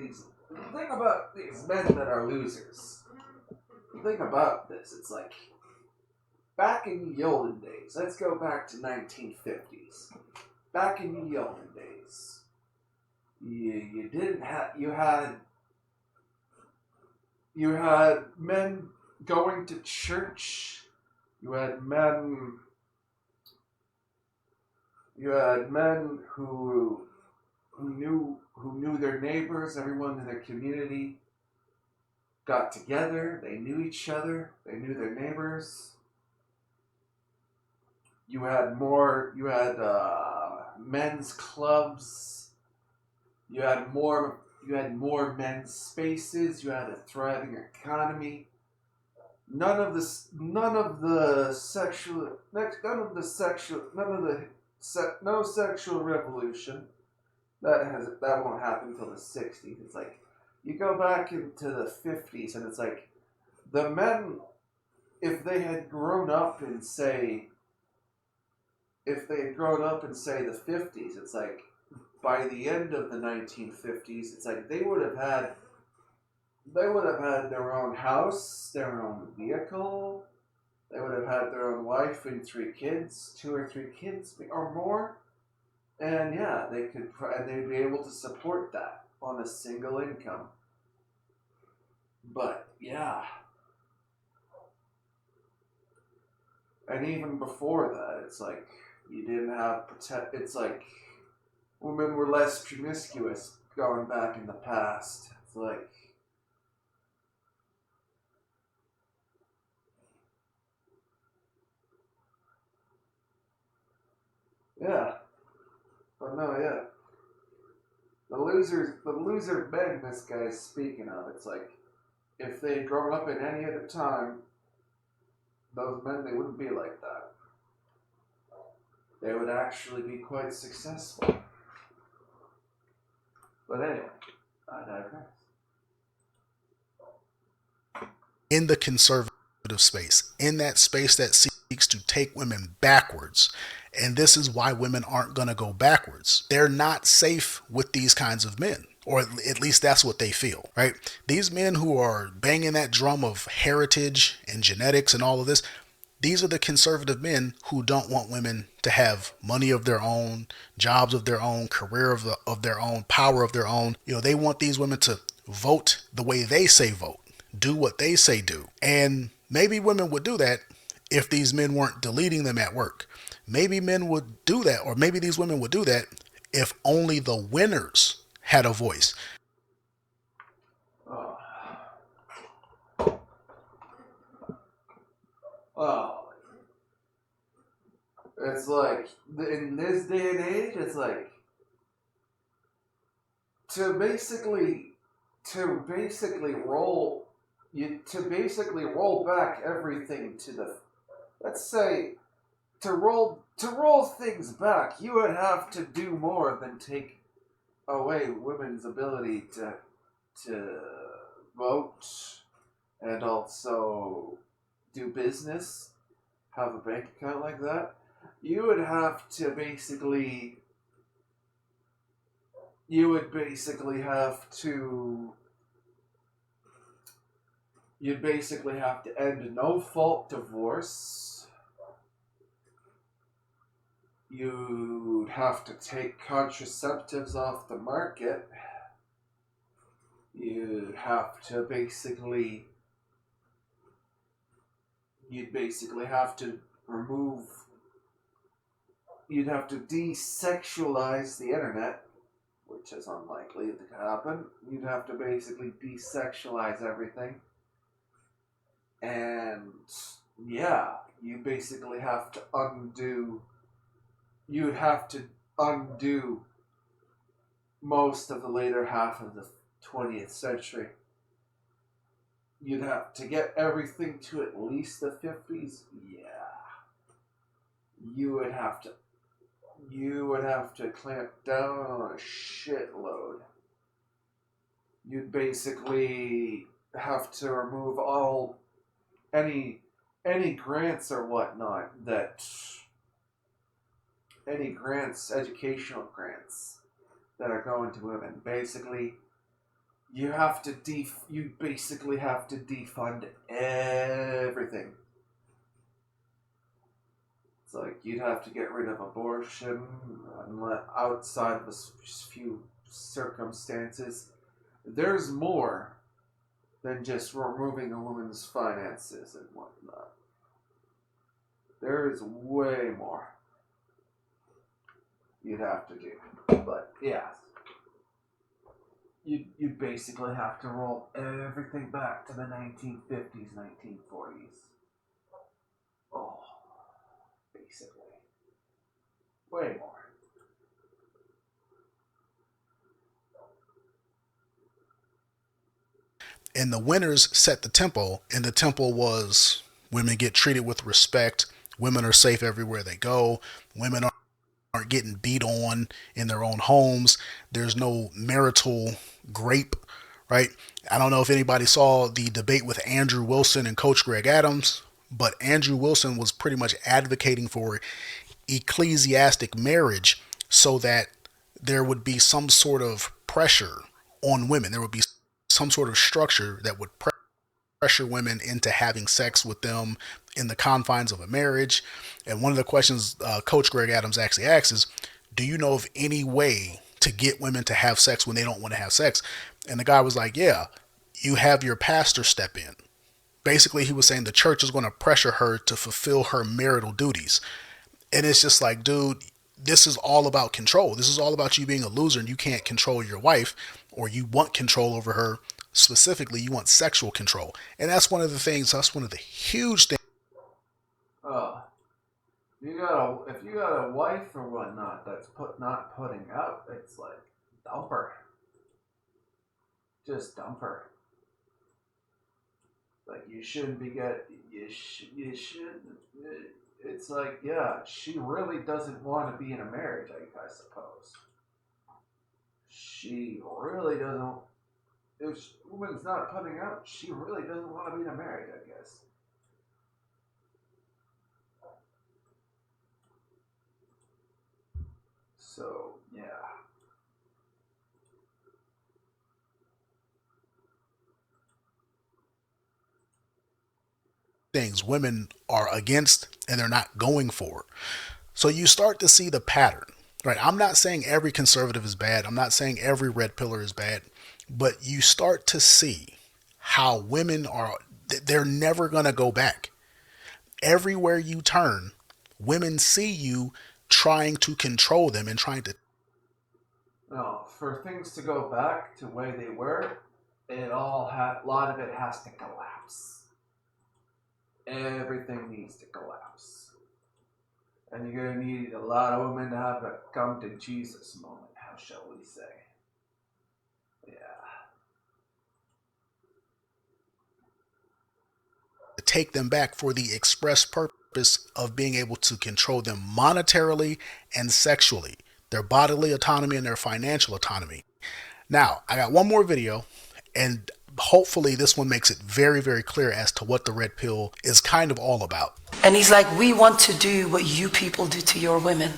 these men that are losers. The thing about this, it's like back in the olden days. Let's go back to 1950s. Back in the olden days, you didn't have you had men going to church. You had men who knew their neighbors. Everyone in their community got together. They knew each other. They knew their neighbors. You had men's clubs. You had more men's spaces. You had a thriving economy. No sexual revolution. That won't happen until the 60s. It's like you go back into the 50s, and it's like the men, if they had grown up in say the 50s, it's like by the end of the 1950s, it's like they would have had their own house, their own vehicle. They would have had their own wife and 3 kids, 2 or 3 kids or more. And yeah, they'd be able to support that on a single income. But yeah. And even before that, it's like you didn't have it's like women were less promiscuous going back in the past. It's like yeah. But no, yeah. The loser men this guy's speaking of, it's like if they had grown up in any other time, those men, they wouldn't be like that. They would actually be quite successful. But anyway, I digress. In the conservative space, in that space that seeks to take women backwards. And this is why women aren't going to go backwards. They're not safe with these kinds of men, or at least that's what they feel, right? These men who are banging that drum of heritage and genetics and all of this, these are the conservative men who don't want women to have money of their own, jobs of their own, career of their own, power of their own. You know, they want these women to vote the way they say vote, do what they say do. And maybe women would do that if these men weren't deleting them at work. Maybe men would do that, or maybe these women would do that if only the winners had a voice. Oh, it's like in this day and age, it's like to basically roll back everything to the, let's say, to roll things back, you would have to do more than take away women's ability to vote and also do business, have a bank account like that. You would have to basically you'd basically have to end no-fault divorce. You'd have to take contraceptives off the market. You'd have to basically you'd have to desexualize the internet, which is unlikely to happen. You'd have to basically desexualize everything. And yeah, you'd have to undo most of the later half of the 20th century. You'd have to get everything to at least the 50s. Yeah. You would have to clamp down on a shitload. You'd basically have to remove all any grants or whatnot any grants, educational grants that are going to women. Basically, you basically have to defund everything. It's like you'd have to get rid of abortion, outside of a few circumstances. There's more than just removing a woman's finances and whatnot. There is way more you'd have to do. But yeah, you basically have to roll everything back to the 1950s, 1940s. Oh, basically. Way more. And the winners set the tempo, and the tempo was women get treated with respect, women are safe everywhere they go, women aren't getting beat on in their own homes, there's no marital grape, right? I don't know if anybody saw the debate with Andrew Wilson and Coach Greg Adams, but Andrew Wilson was pretty much advocating for ecclesiastic marriage so that there would be some sort of pressure on women. There would be some sort of structure that would pressure women into having sex with them in the confines of a marriage. And one of the questions Coach Greg Adams actually asks is, do you know of any way to get women to have sex when they don't want to have sex? And the guy was like, yeah, you have your pastor step in. Basically, he was saying the church is going to pressure her to fulfill her marital duties. And it's just like, dude, this is all about control. This is all about you being a loser and you can't control your wife, or you want control over her. Specifically, you want sexual control. And that's one of the things, that's one of the huge things. If you got a wife or whatnot that's not putting out, it's like, dump her. Just dump her. Like, you shouldn't be you shouldn't. It's like, yeah, she really doesn't want to be in a marriage, I suppose. She really doesn't. If a woman's not putting out, she really doesn't want to be in a marriage, I guess. So, yeah. Things women are against and they're not going for. So you start to see the pattern, right? I'm not saying every conservative is bad. I'm not saying every red pillar is bad, but you start to see how women they're never going to go back. Everywhere you turn, women see you trying to control them and trying to. No, for things to go back to the way they were, a lot of it has to collapse. Everything needs to collapse. And you're going to need a lot of women to have a come to Jesus moment, how shall we say. Yeah. To take them back for the express purpose of being able to control them monetarily and sexually, their bodily autonomy and their financial autonomy. Now, I got one more video, and hopefully this one makes it very, very clear as to what the red pill is kind of all about. And he's like, we want to do what you people do to your women.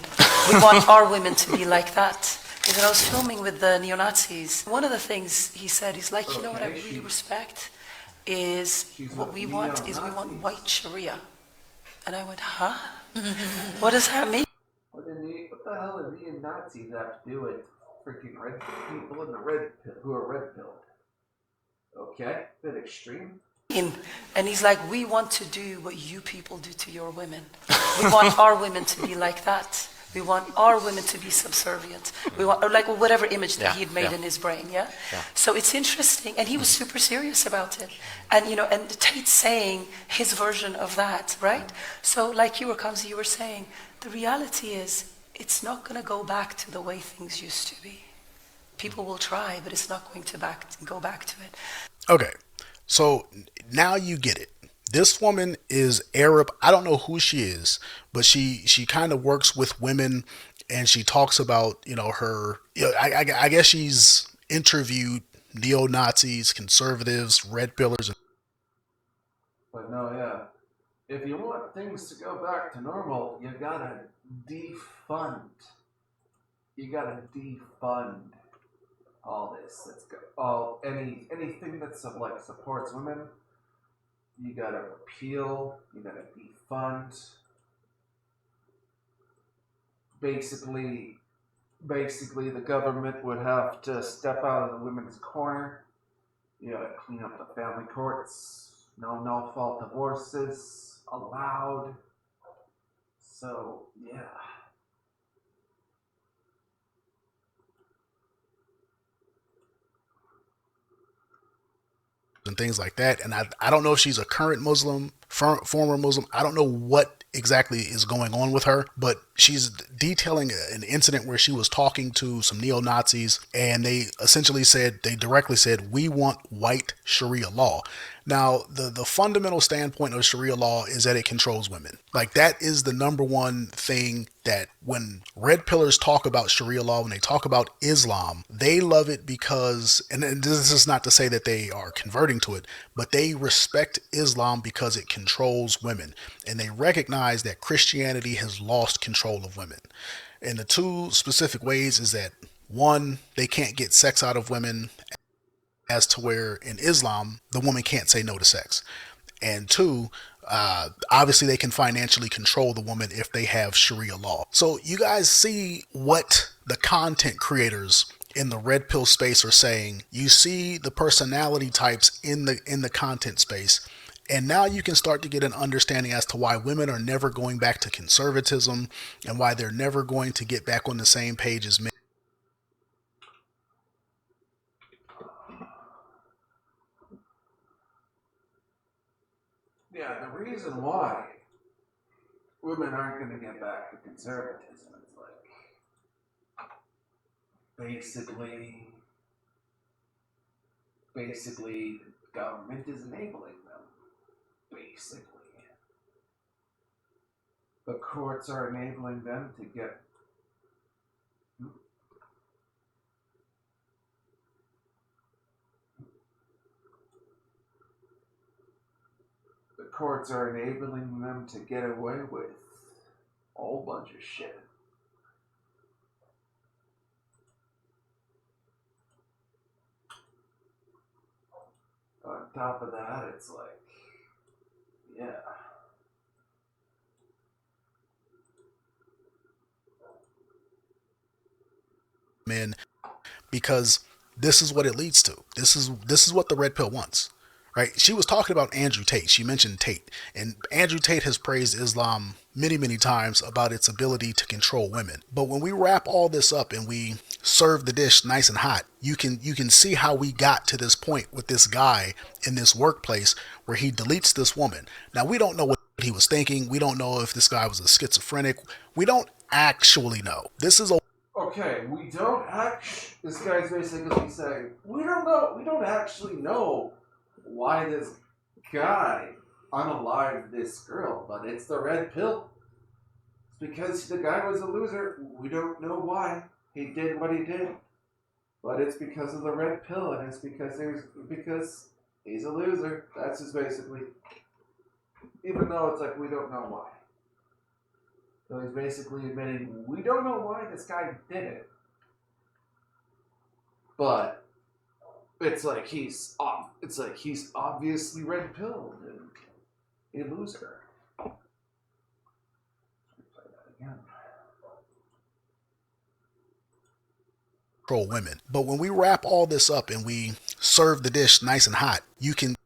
We want our women to be like that. Because I was filming with the neo-Nazis. One of the things he said, he's like, you know what I really respect is what we want is we want white Sharia. And I went, huh? What does that mean? What the hell do neo-Nazis have to do with freaking red people in the red pill, who are red pilled? Okay, bit extreme. And he's like, we want to do what you people do to your women. We want our women to be like that. We want our women to be subservient. We want, or like whatever image that he had made in his brain, yeah? So it's interesting, and he was super serious about it. And you know, and Tate's saying his version of that, right? So like you were, Kamsi, you were saying, the reality is, it's not going to go back to the way things used to be. People will try, but it's not going to go back to it. Okay, so now you get it. This woman is Arab. I don't know who she is, but she kind of works with women, and she talks about, you know, her. You know, I guess she's interviewed neo-Nazis, conservatives, red pillars, But no, yeah. If you want things to go back to normal, you gotta defund. You gotta defund all this. Let's go. Anything that's like supports women. You gotta repeal. You gotta defund. Basically, the government would have to step out of the women's corner. You gotta clean up the family courts. No fault divorces allowed. So yeah. And things like that. And I don't know if she's a current Muslim, former Muslim. I don't know what exactly is going on with her, but she's detailing an incident where she was talking to some neo-Nazis, and they directly said, we want white Sharia law. Now, the fundamental standpoint of Sharia law is that it controls women. Like, that is the number one thing that when red pillars talk about Sharia law, when they talk about Islam, they love it because, and this is not to say that they are converting to it, but they respect Islam because it controls women. And they recognize that Christianity has lost control of women. And the two specific ways is that, one, they can't get sex out of women, as to where in Islam, the woman can't say no to sex. And two, obviously they can financially control the woman if they have Sharia law. So you guys see what the content creators in the red pill space are saying. You see the personality types in the content space. And now you can start to get an understanding as to why women are never going back to conservatism and why they're never going to get back on the same page as men. Yeah, the reason why women aren't going to get back to conservatism is like basically the government is enabling them. Basically, the courts are enabling them to get. The courts are enabling them to get away with a whole bunch of shit. On top of that, it's like, yeah. Men, because this is what it leads to. This is what the red pill wants. Right? She was talking about Andrew Tate. She mentioned Tate. And Andrew Tate has praised Islam many, many times about its ability to control women. But when we wrap all this up and we serve the dish nice and hot, you can see how we got to this point with this guy in this workplace where he deletes this woman. Now, we don't know what he was thinking. We don't know if this guy was a schizophrenic. We don't actually know. This is a Okay, we don't actually. This guy's basically saying we don't know. We don't actually know why this guy unalived this girl, but it's the red pill. It's because the guy was a loser. We don't know why he did what he did, but it's because of the red pill, and it's because he's a loser. That's just basically. Even though it's like we don't know why. So he's basically admitting we don't know why this guy did it, but it's like he's off. It's like he's obviously red pilled and a loser. Play that again. control women. But when we wrap all this up and we serve the dish nice and hot, you can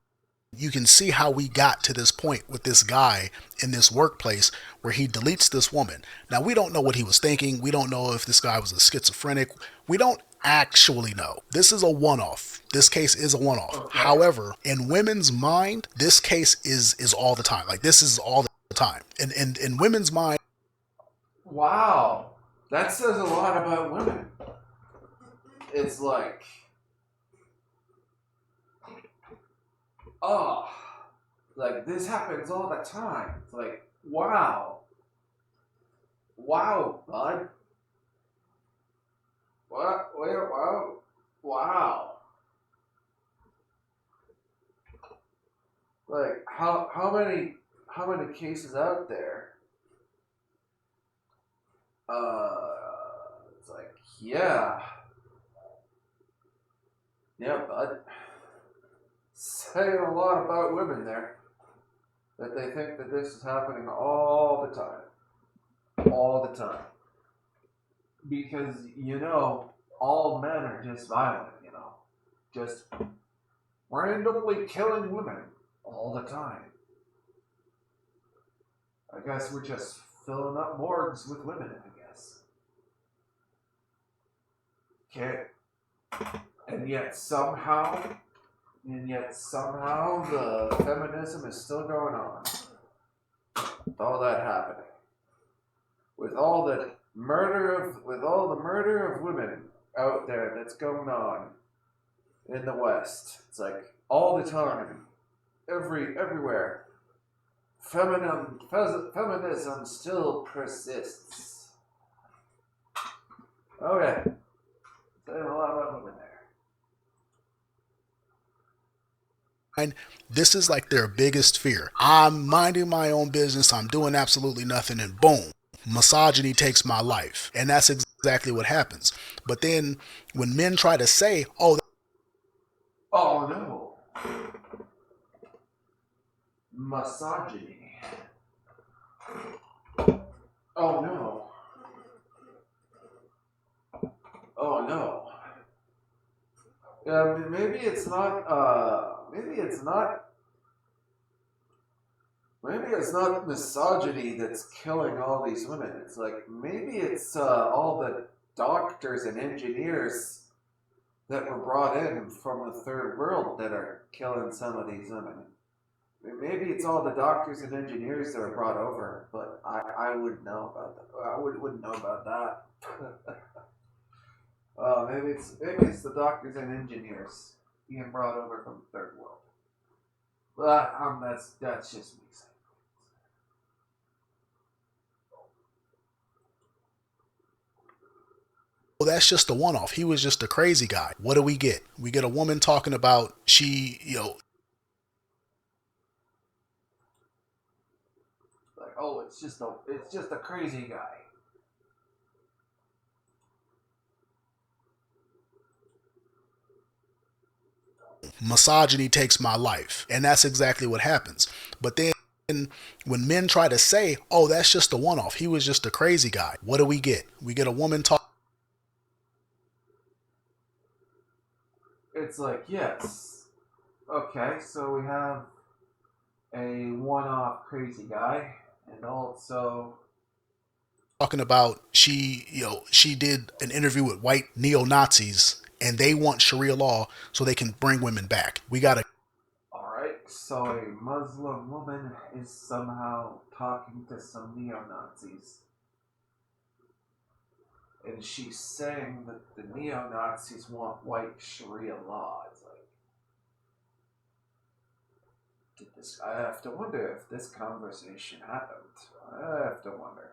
see how we got to this point with this guy in this workplace where he deletes this woman. Now, we don't know what he was thinking. We don't know if this guy was a schizophrenic. We don't actually know. This is a one-off. This case is a one-off. Okay. However, in women's mind, this case is all the time. Like, this is all the time. And in women's mind. Wow. That says a lot about women. It's like, oh, like this happens all the time. It's like, wow. Wow, bud. What? Wait, wow. Wow. Like how many cases out there? It's like, yeah, bud. Saying a lot about women there. That they think that this is happening all the time. All the time. Because, all men are just violent, Just randomly killing women all the time. I guess we're just filling up morgues with women, I guess. Okay. And yet somehow the feminism is still going on. With all that happening. With all the murder of women out there that's going on in the West. It's like all the time. Everywhere. Feminism still persists. Okay. Saying a lot about women there. And this is like their biggest fear. I'm minding my own business. I'm doing absolutely nothing, and boom, misogyny takes my life. And that's exactly what happens. But then when men try to say, oh no. Misogyny. Oh no. Oh no. Yeah, maybe it's not misogyny that's killing all these women. It's like maybe it's all the doctors and engineers that were brought in from the third world that are killing some of these women. Maybe it's all the doctors and engineers that are brought over, but I wouldn't know about that. I wouldn't know about that. Maybe it's the doctors and engineers being brought over from the third world. But that's just me saying. well, that's just a one-off. He was just a crazy guy. What do we get? We get a woman talking about Like, oh, it's just a crazy guy. misogyny takes my life. And that's exactly what happens. But then when men try to say, oh, that's just a one-off. He was just a crazy guy. What do we get? We get a woman talk. It's like, yes. Okay, so we have a one-off crazy guy, and also talking about she did an interview with white neo-Nazis and they want Sharia law so they can bring women back. We got to. Alright, so a Muslim woman is somehow talking to some neo-Nazis. And she's saying that the neo-Nazis want white Sharia law. It's like, I have to wonder if this conversation happened. I have to wonder.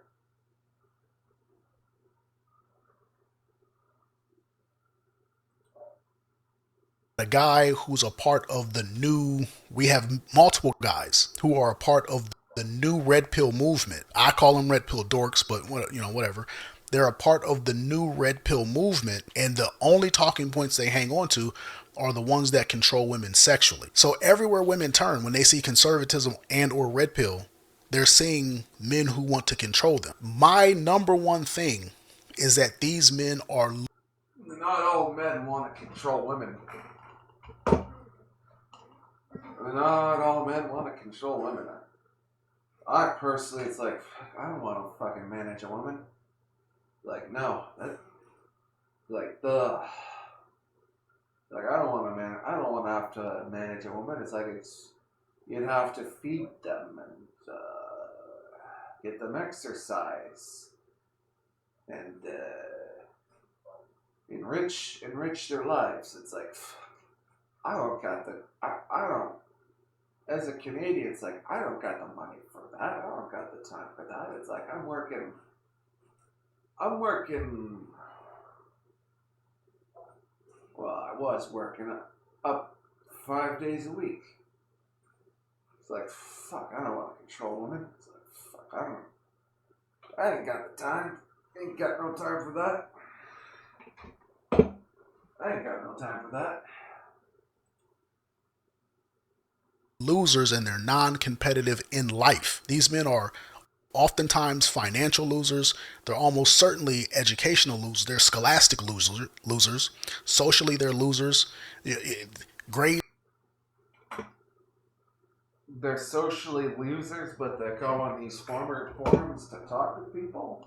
A guy who's a part of the new, we have multiple guys who are a part of the new red pill movement. I call them red pill dorks, but whatever. They're a part of the new red pill movement, and the only talking points they hang on to are the ones that control women sexually. So everywhere women turn, when they see conservatism and or red pill, they're seeing men who want to control them. My number one thing is that these men are... Not all men want to control women. Not all men want to control women. I personally, it's like, I don't want to fucking manage a woman. Like, no. I don't want to have to manage a woman. It's like, you'd have to feed them and get them exercise and enrich their lives. It's like, I don't, as a Canadian, it's like, I don't got the money for that. I don't got the time for that. It's like, I'm working, well, I was working up 5 days a week. It's like, fuck, I don't want to control women. It's like, fuck, I ain't got the time. Ain't got no time for that. I ain't got no time for that. Losers and they're non-competitive in life. These men are oftentimes financial losers. They're almost certainly educational losers. They're scholastic losers. Socially, they're losers. Grade. They're socially losers, but they go on these forums to talk to people.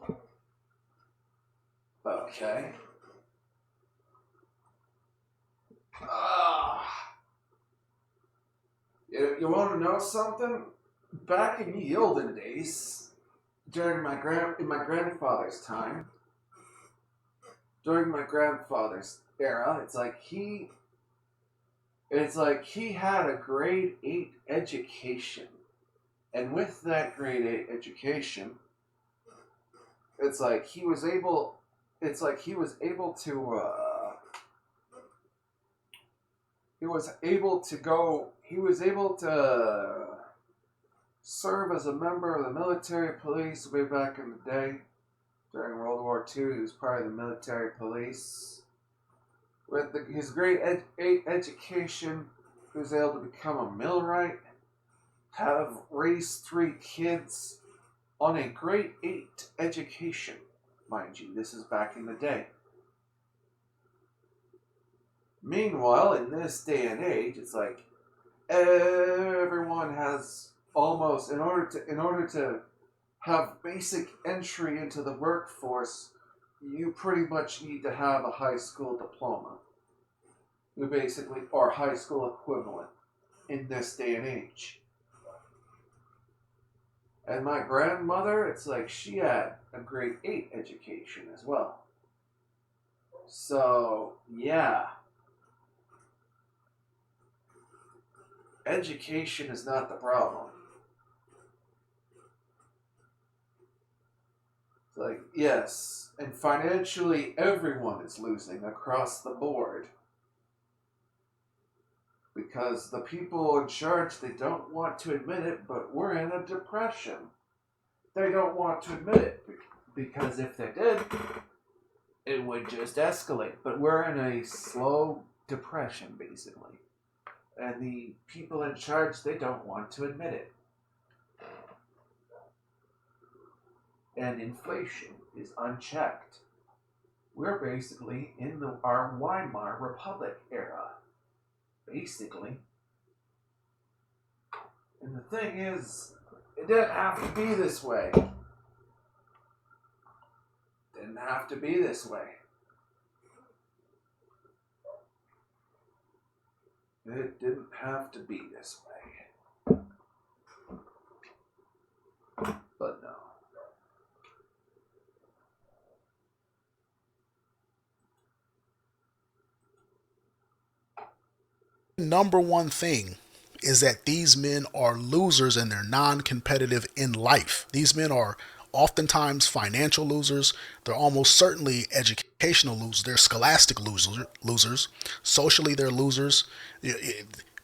Okay. You want to know something? Back in the olden days, during my grandfather's time, during my grandfather's era, it's like he had a grade 8 education, and with that grade 8 education, it's like he was able to serve as a member of the military police way back in the day. During World War II, he was part of the military police. With his grade 8 education, he was able to become a millwright, have raised 3 kids on a grade 8 education. Mind you, this is back in the day. Meanwhile, in this day and age, it's like everyone has almost, in order to have basic entry into the workforce, you pretty much need to have a high school diploma. You basically, or high school equivalent in this day and age. And my grandmother, it's like she had a grade 8 education as well. So, yeah. Education is not the problem. It's like, yes, and financially everyone is losing across the board. Because the people in charge, they don't want to admit it, but we're in a depression. They don't want to admit it, because if they did, it would just escalate. But we're in a slow depression, basically. And the people in charge, they don't want to admit it. And inflation is unchecked. We're basically in our Weimar Republic era. Basically. And the thing is, it didn't have to be this way. Didn't have to be this way. It didn't have to be this way. But no. Number one thing is that these men are losers and they're non-competitive in life. These men are oftentimes financial losers. They're almost certainly educational losers. They're scholastic losers. Socially, they're losers.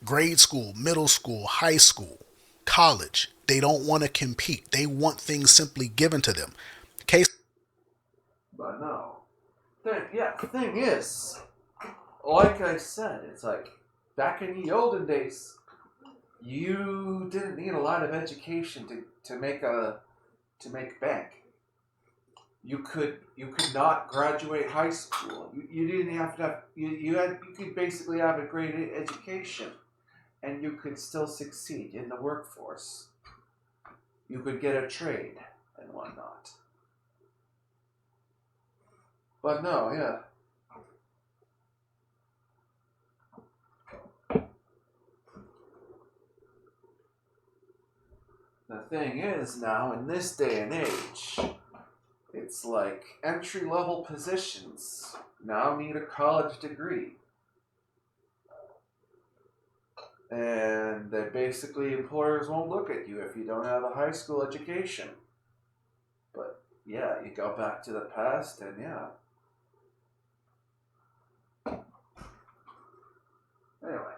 Grade school, middle school, high school, college. They don't want to compete. They want things simply given to them. But no. The thing is, like I said, it's like, back in the olden days, you didn't need a lot of education to make bank. You could not graduate high school. You didn't have to have, you could basically have a grade 8 education, and you could still succeed in the workforce. You could get a trade and whatnot. But no, yeah. The thing is now, in this day and age, it's like entry-level positions now need a college degree. And they basically, employers won't look at you if you don't have a high school education. But yeah, you go back to the past and yeah. Anyway.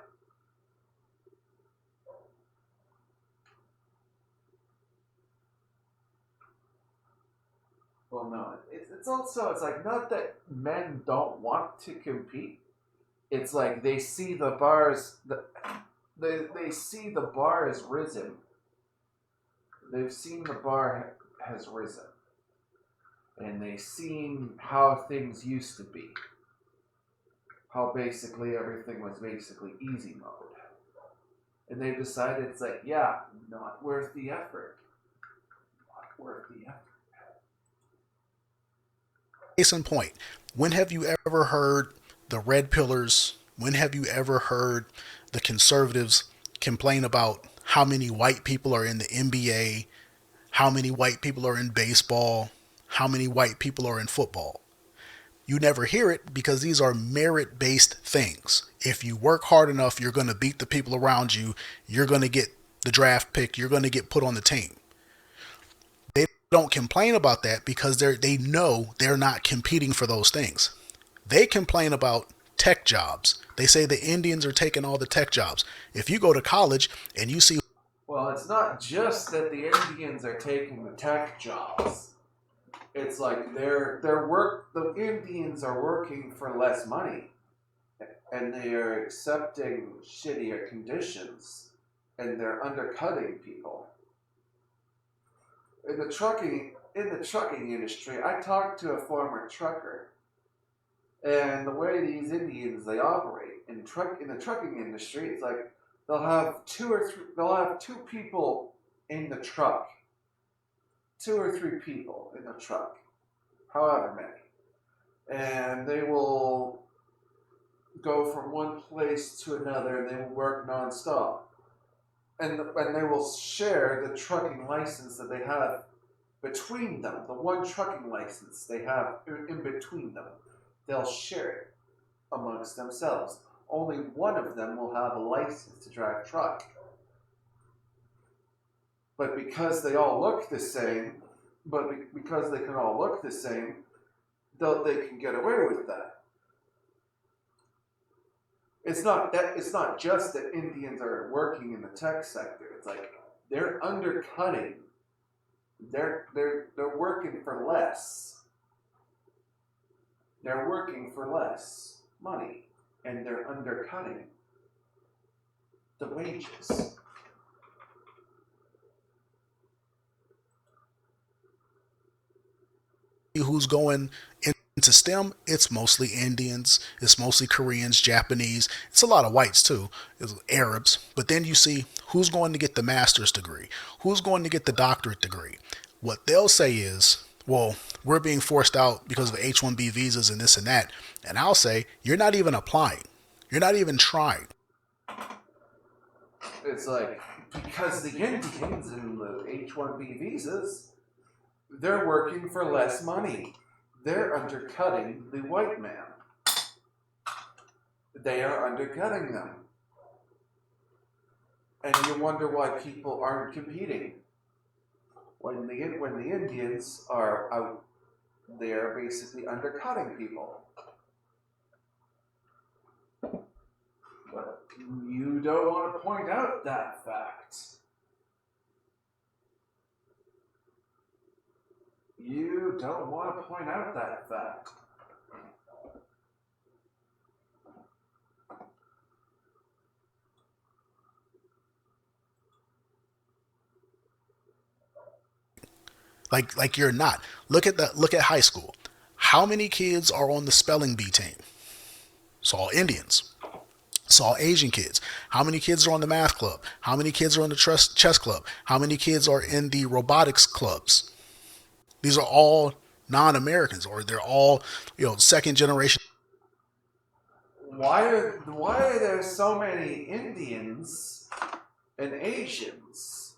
Well, no, it's also, it's like, not that men don't want to compete. It's like they see the bars, they see the bar has risen. They've seen the bar has risen. And they've seen how things used to be. How basically everything was basically easy mode. And they've decided, it's like, yeah, not worth the effort. Not worth the effort. Case in point, when have you ever heard the red pillars, when have you ever heard the conservatives complain about how many white people are in the NBA, how many white people are in baseball, how many white people are in football? You never hear it because these are merit-based things. If you work hard enough, you're going to beat the people around you. You're going to get the draft pick. You're going to get put on the team. They don't complain about that because they know they're not competing for those things. They complain about tech jobs. They say the Indians are taking all the tech jobs. If you go to college and you see... Well, it's not just that the Indians are taking the tech jobs. It's like the Indians are working for less money, and they are accepting shittier conditions, and they're undercutting people. In the trucking industry, I talked to a former trucker, and the way these Indians they operate in the trucking industry, it's like they'll have two people in the truck. 2 or 3 people in the truck, however many. And they will go from one place to another and they will work nonstop. And they will share the trucking license that they have between them, the one trucking license they have in between them. They'll share it amongst themselves. Only one of them will have a license to drive truck. But because they all look the same, because they can all look the same, they can get away with that. It's not just that Indians are working in the tech sector. It's like they're undercutting. They're working for less. They're working for less money, and they're undercutting the wages. Who's going into STEM, it's mostly Indians, it's mostly Koreans, Japanese, it's a lot of whites too, it's Arabs. But then you see who's going to get the master's degree, who's going to get the doctorate degree. What they'll say is, well, we're being forced out because of H-1B visas and this and that. And I'll say, you're not even applying. You're not even trying. It's like, because the Indians and the H-1B visas, they're working for less money. They're undercutting the white man. They are undercutting them. And you wonder why people aren't competing. When the Indians are out there basically undercutting people. But you don't want to point out that fact. You don't want to point out that fact. Like you're not. Look at high school. How many kids are on the spelling bee team? It's all Indians. It's all Asian kids. How many kids are on the math club? How many kids are on the chess club? How many kids are in the robotics clubs? These are all non-Americans, or they're all, second generation. Why are there so many Indians and Asians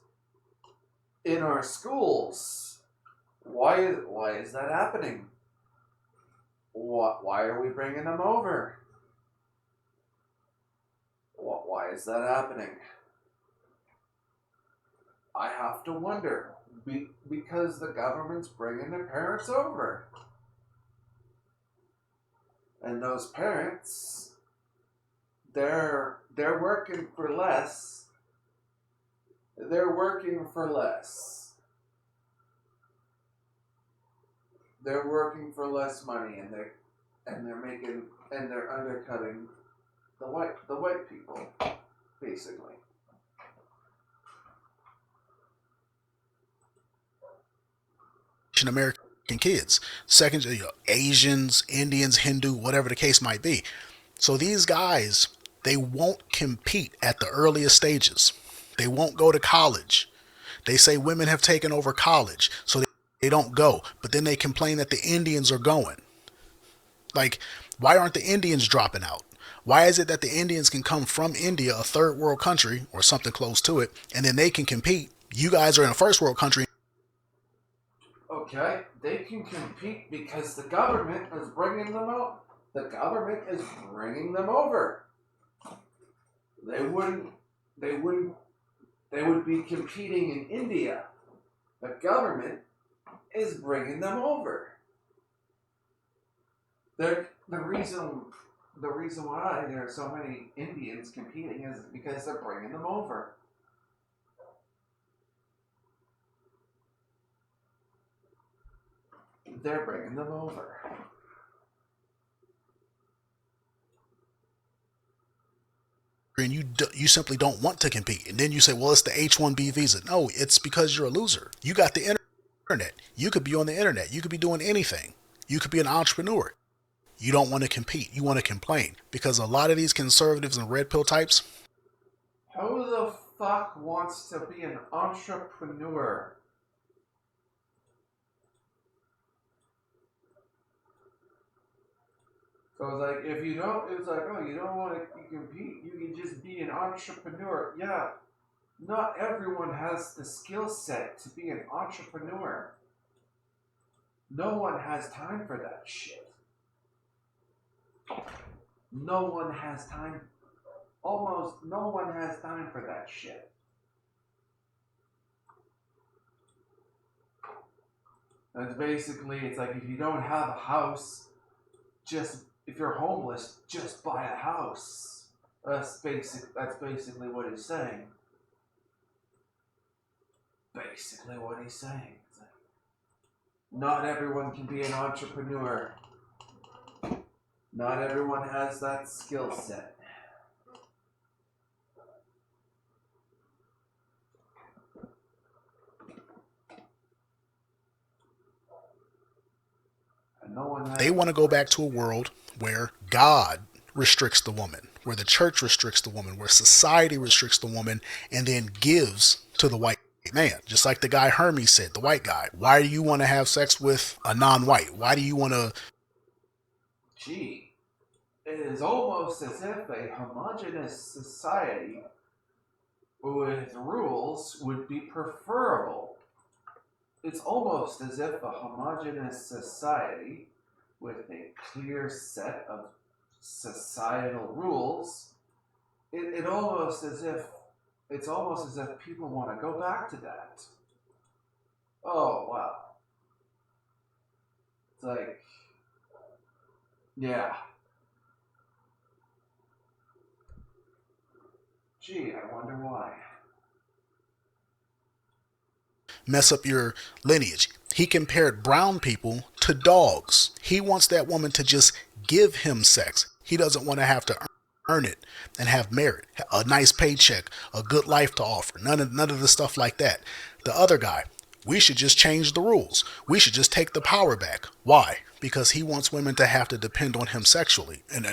in our schools? Why is that happening? Why are we bringing them over? Why is that happening? I have to wonder. Because the government's bringing their parents over. And those parents, they're working for less. They're working for less. they're working for less money, and they're undercutting the white people, basically. American kids, second, Asians, Indians, Hindu, whatever the case might be. So these guys, they won't compete at the earliest stages. They won't go to college. They say women have taken over college, so they don't go. But then they complain that the Indians are going. Like, why aren't the Indians dropping out? Why is it that the Indians can come from India, a third world country, or something close to it, and then they can compete? You guys are in a first world country. Okay, they can compete because the government is bringing them out. The government is bringing them over. They would be competing in India. The government is bringing them over. The reason why there are so many Indians competing is because they're bringing them over. They're bringing them over. And you simply don't want to compete. And then you say, well, it's the H-1B visa. No, it's because you're a loser. You got the internet. You could be on the internet. You could be doing anything. You could be an entrepreneur. You don't want to compete. You want to complain. Because a lot of these conservatives and red pill types. Who the fuck wants to be an entrepreneur? So it's like, if you don't, it's like, oh, you don't want to compete, you can just be an entrepreneur. Yeah, not everyone has the skill set to be an entrepreneur. No one has time for that shit. No one has time. Almost no one has time for that shit. That's basically, it's like, if you don't have a house, if you're homeless, just buy a house. That's basically what he's saying. Basically what he's saying. It's like, not everyone can be an entrepreneur. Not everyone has that skill set. And no one has. They want to go back to a world where God restricts the woman, where the church restricts the woman, where society restricts the woman, and then gives to the white man. Just like the guy Hermes said, the white guy. Why do you want to have sex with a non-white? Why do you want to... Gee, it is almost as if a homogeneous society with rules would be preferable. It's almost as if a homogeneous society with a clear set of societal rules, it's almost as if people want to go back to that. Oh, wow. It's like, yeah. Gee, I wonder why. Mess up your lineage. He compared brown people to dogs. He wants that woman to just give him sex. He doesn't want to have to earn it and have merit, a nice paycheck, a good life to offer. None of the stuff like that. The other guy, we should just change the rules. We should just take the power back. Why? Because he wants women to have to depend on him sexually and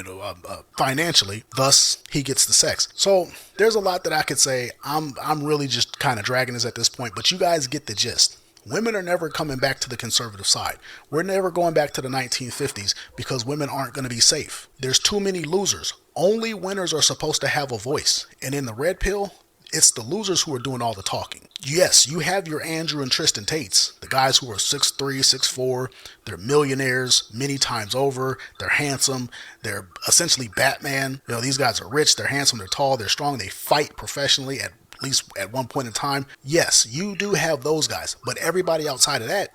financially. Thus, he gets the sex. So there's a lot that I could say. I'm really just kind of dragging this at this point, but you guys get the gist. Women are never coming back to the conservative side. We're never going back to the 1950s because women aren't going to be safe. There's too many losers. Only winners are supposed to have a voice. And in the red pill, it's the losers who are doing all the talking. Yes, you have your Andrew and Tristan Tates, the guys who are 6'3", 6'4", they're millionaires many times over, they're handsome, they're essentially Batman. You know, these guys are rich, they're handsome, they're tall, they're strong, they fight professionally at least at one point in time. Yes, you do have those guys, but everybody outside of that,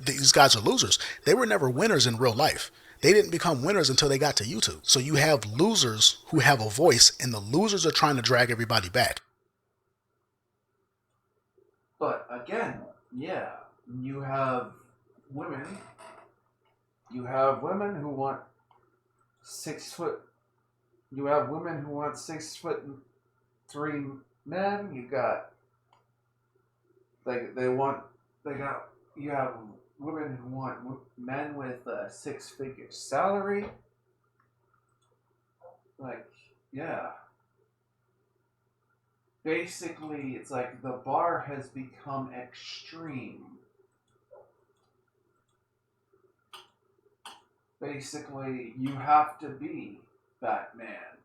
these guys are losers. They were never winners in real life. They didn't become winners until they got to YouTube. So you have losers who have a voice, and the losers are trying to drag everybody back. But again, yeah, you have women You have women who want 6 foot. You have women who want 6'3" men. You got you have women who want men with a 6-figure salary. Like, yeah. Basically, it's like the bar has become extreme. Basically, you have to be Batman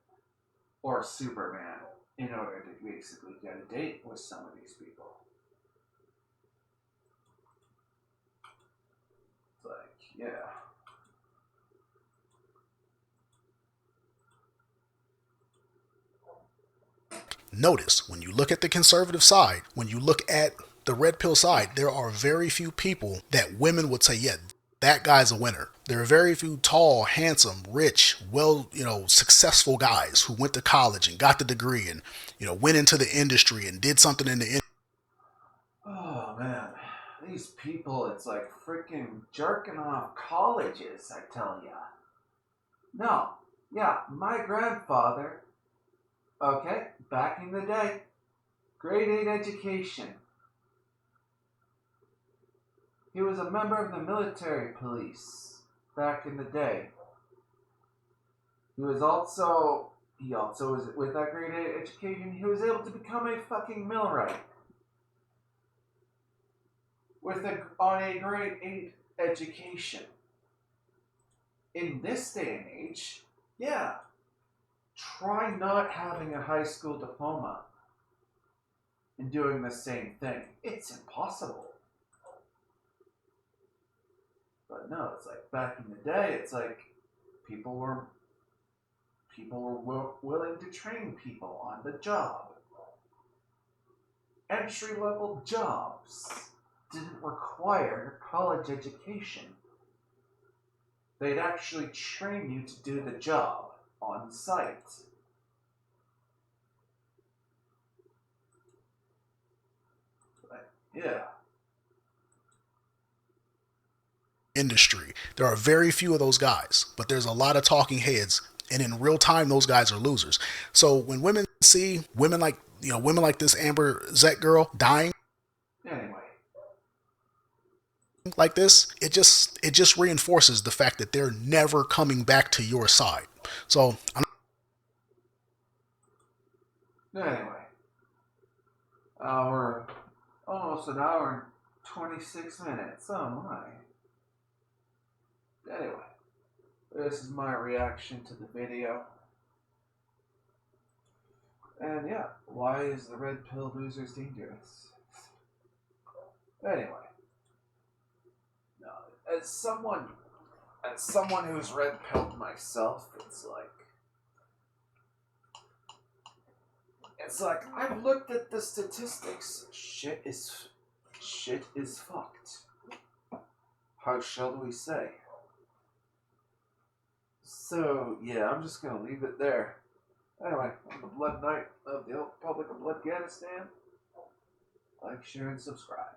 or Superman in order to basically get a date with some of these people. It's like, yeah. Notice, when you look at the conservative side, when you look at the red pill side, there are very few people that women would say, yeah, that guy's a winner. There are very few tall, handsome, rich, successful guys who went to college and got the degree and, went into the industry and did something in the industry. Oh man, these people, it's like freaking jerking off colleges, I tell ya. No, yeah, my grandfather, okay, back in the day, grade 8 education. He was a member of the military police back in the day. He also was, with that grade 8 education, he was able to become a fucking millwright. On a grade 8 education. In this day and age, yeah, try not having a high school diploma and doing the same thing. It's impossible. But no, it's like back in the day, it's like people were willing to train people on the job. Entry-level jobs didn't require college education. They'd actually train you to do the job on site. But, yeah. Industry. There are very few of those guys, but there's a lot of talking heads, and in real time, those guys are losers. So when women see women like this Amber Zek girl dying, Anyway, like this, it just reinforces the fact that they're never coming back to your side. So almost an hour and 26 minutes. Oh my. Anyway, this is my reaction to the video. And yeah, why is the red pill losers dangerous? Anyway, no, as someone who's red pilled myself, it's like I've looked at the statistics. Shit is fucked. How shall we say? So yeah, I'm just gonna leave it there. Anyway, on the Blood Night of the Republic of Bloodganistan, like, share, and subscribe.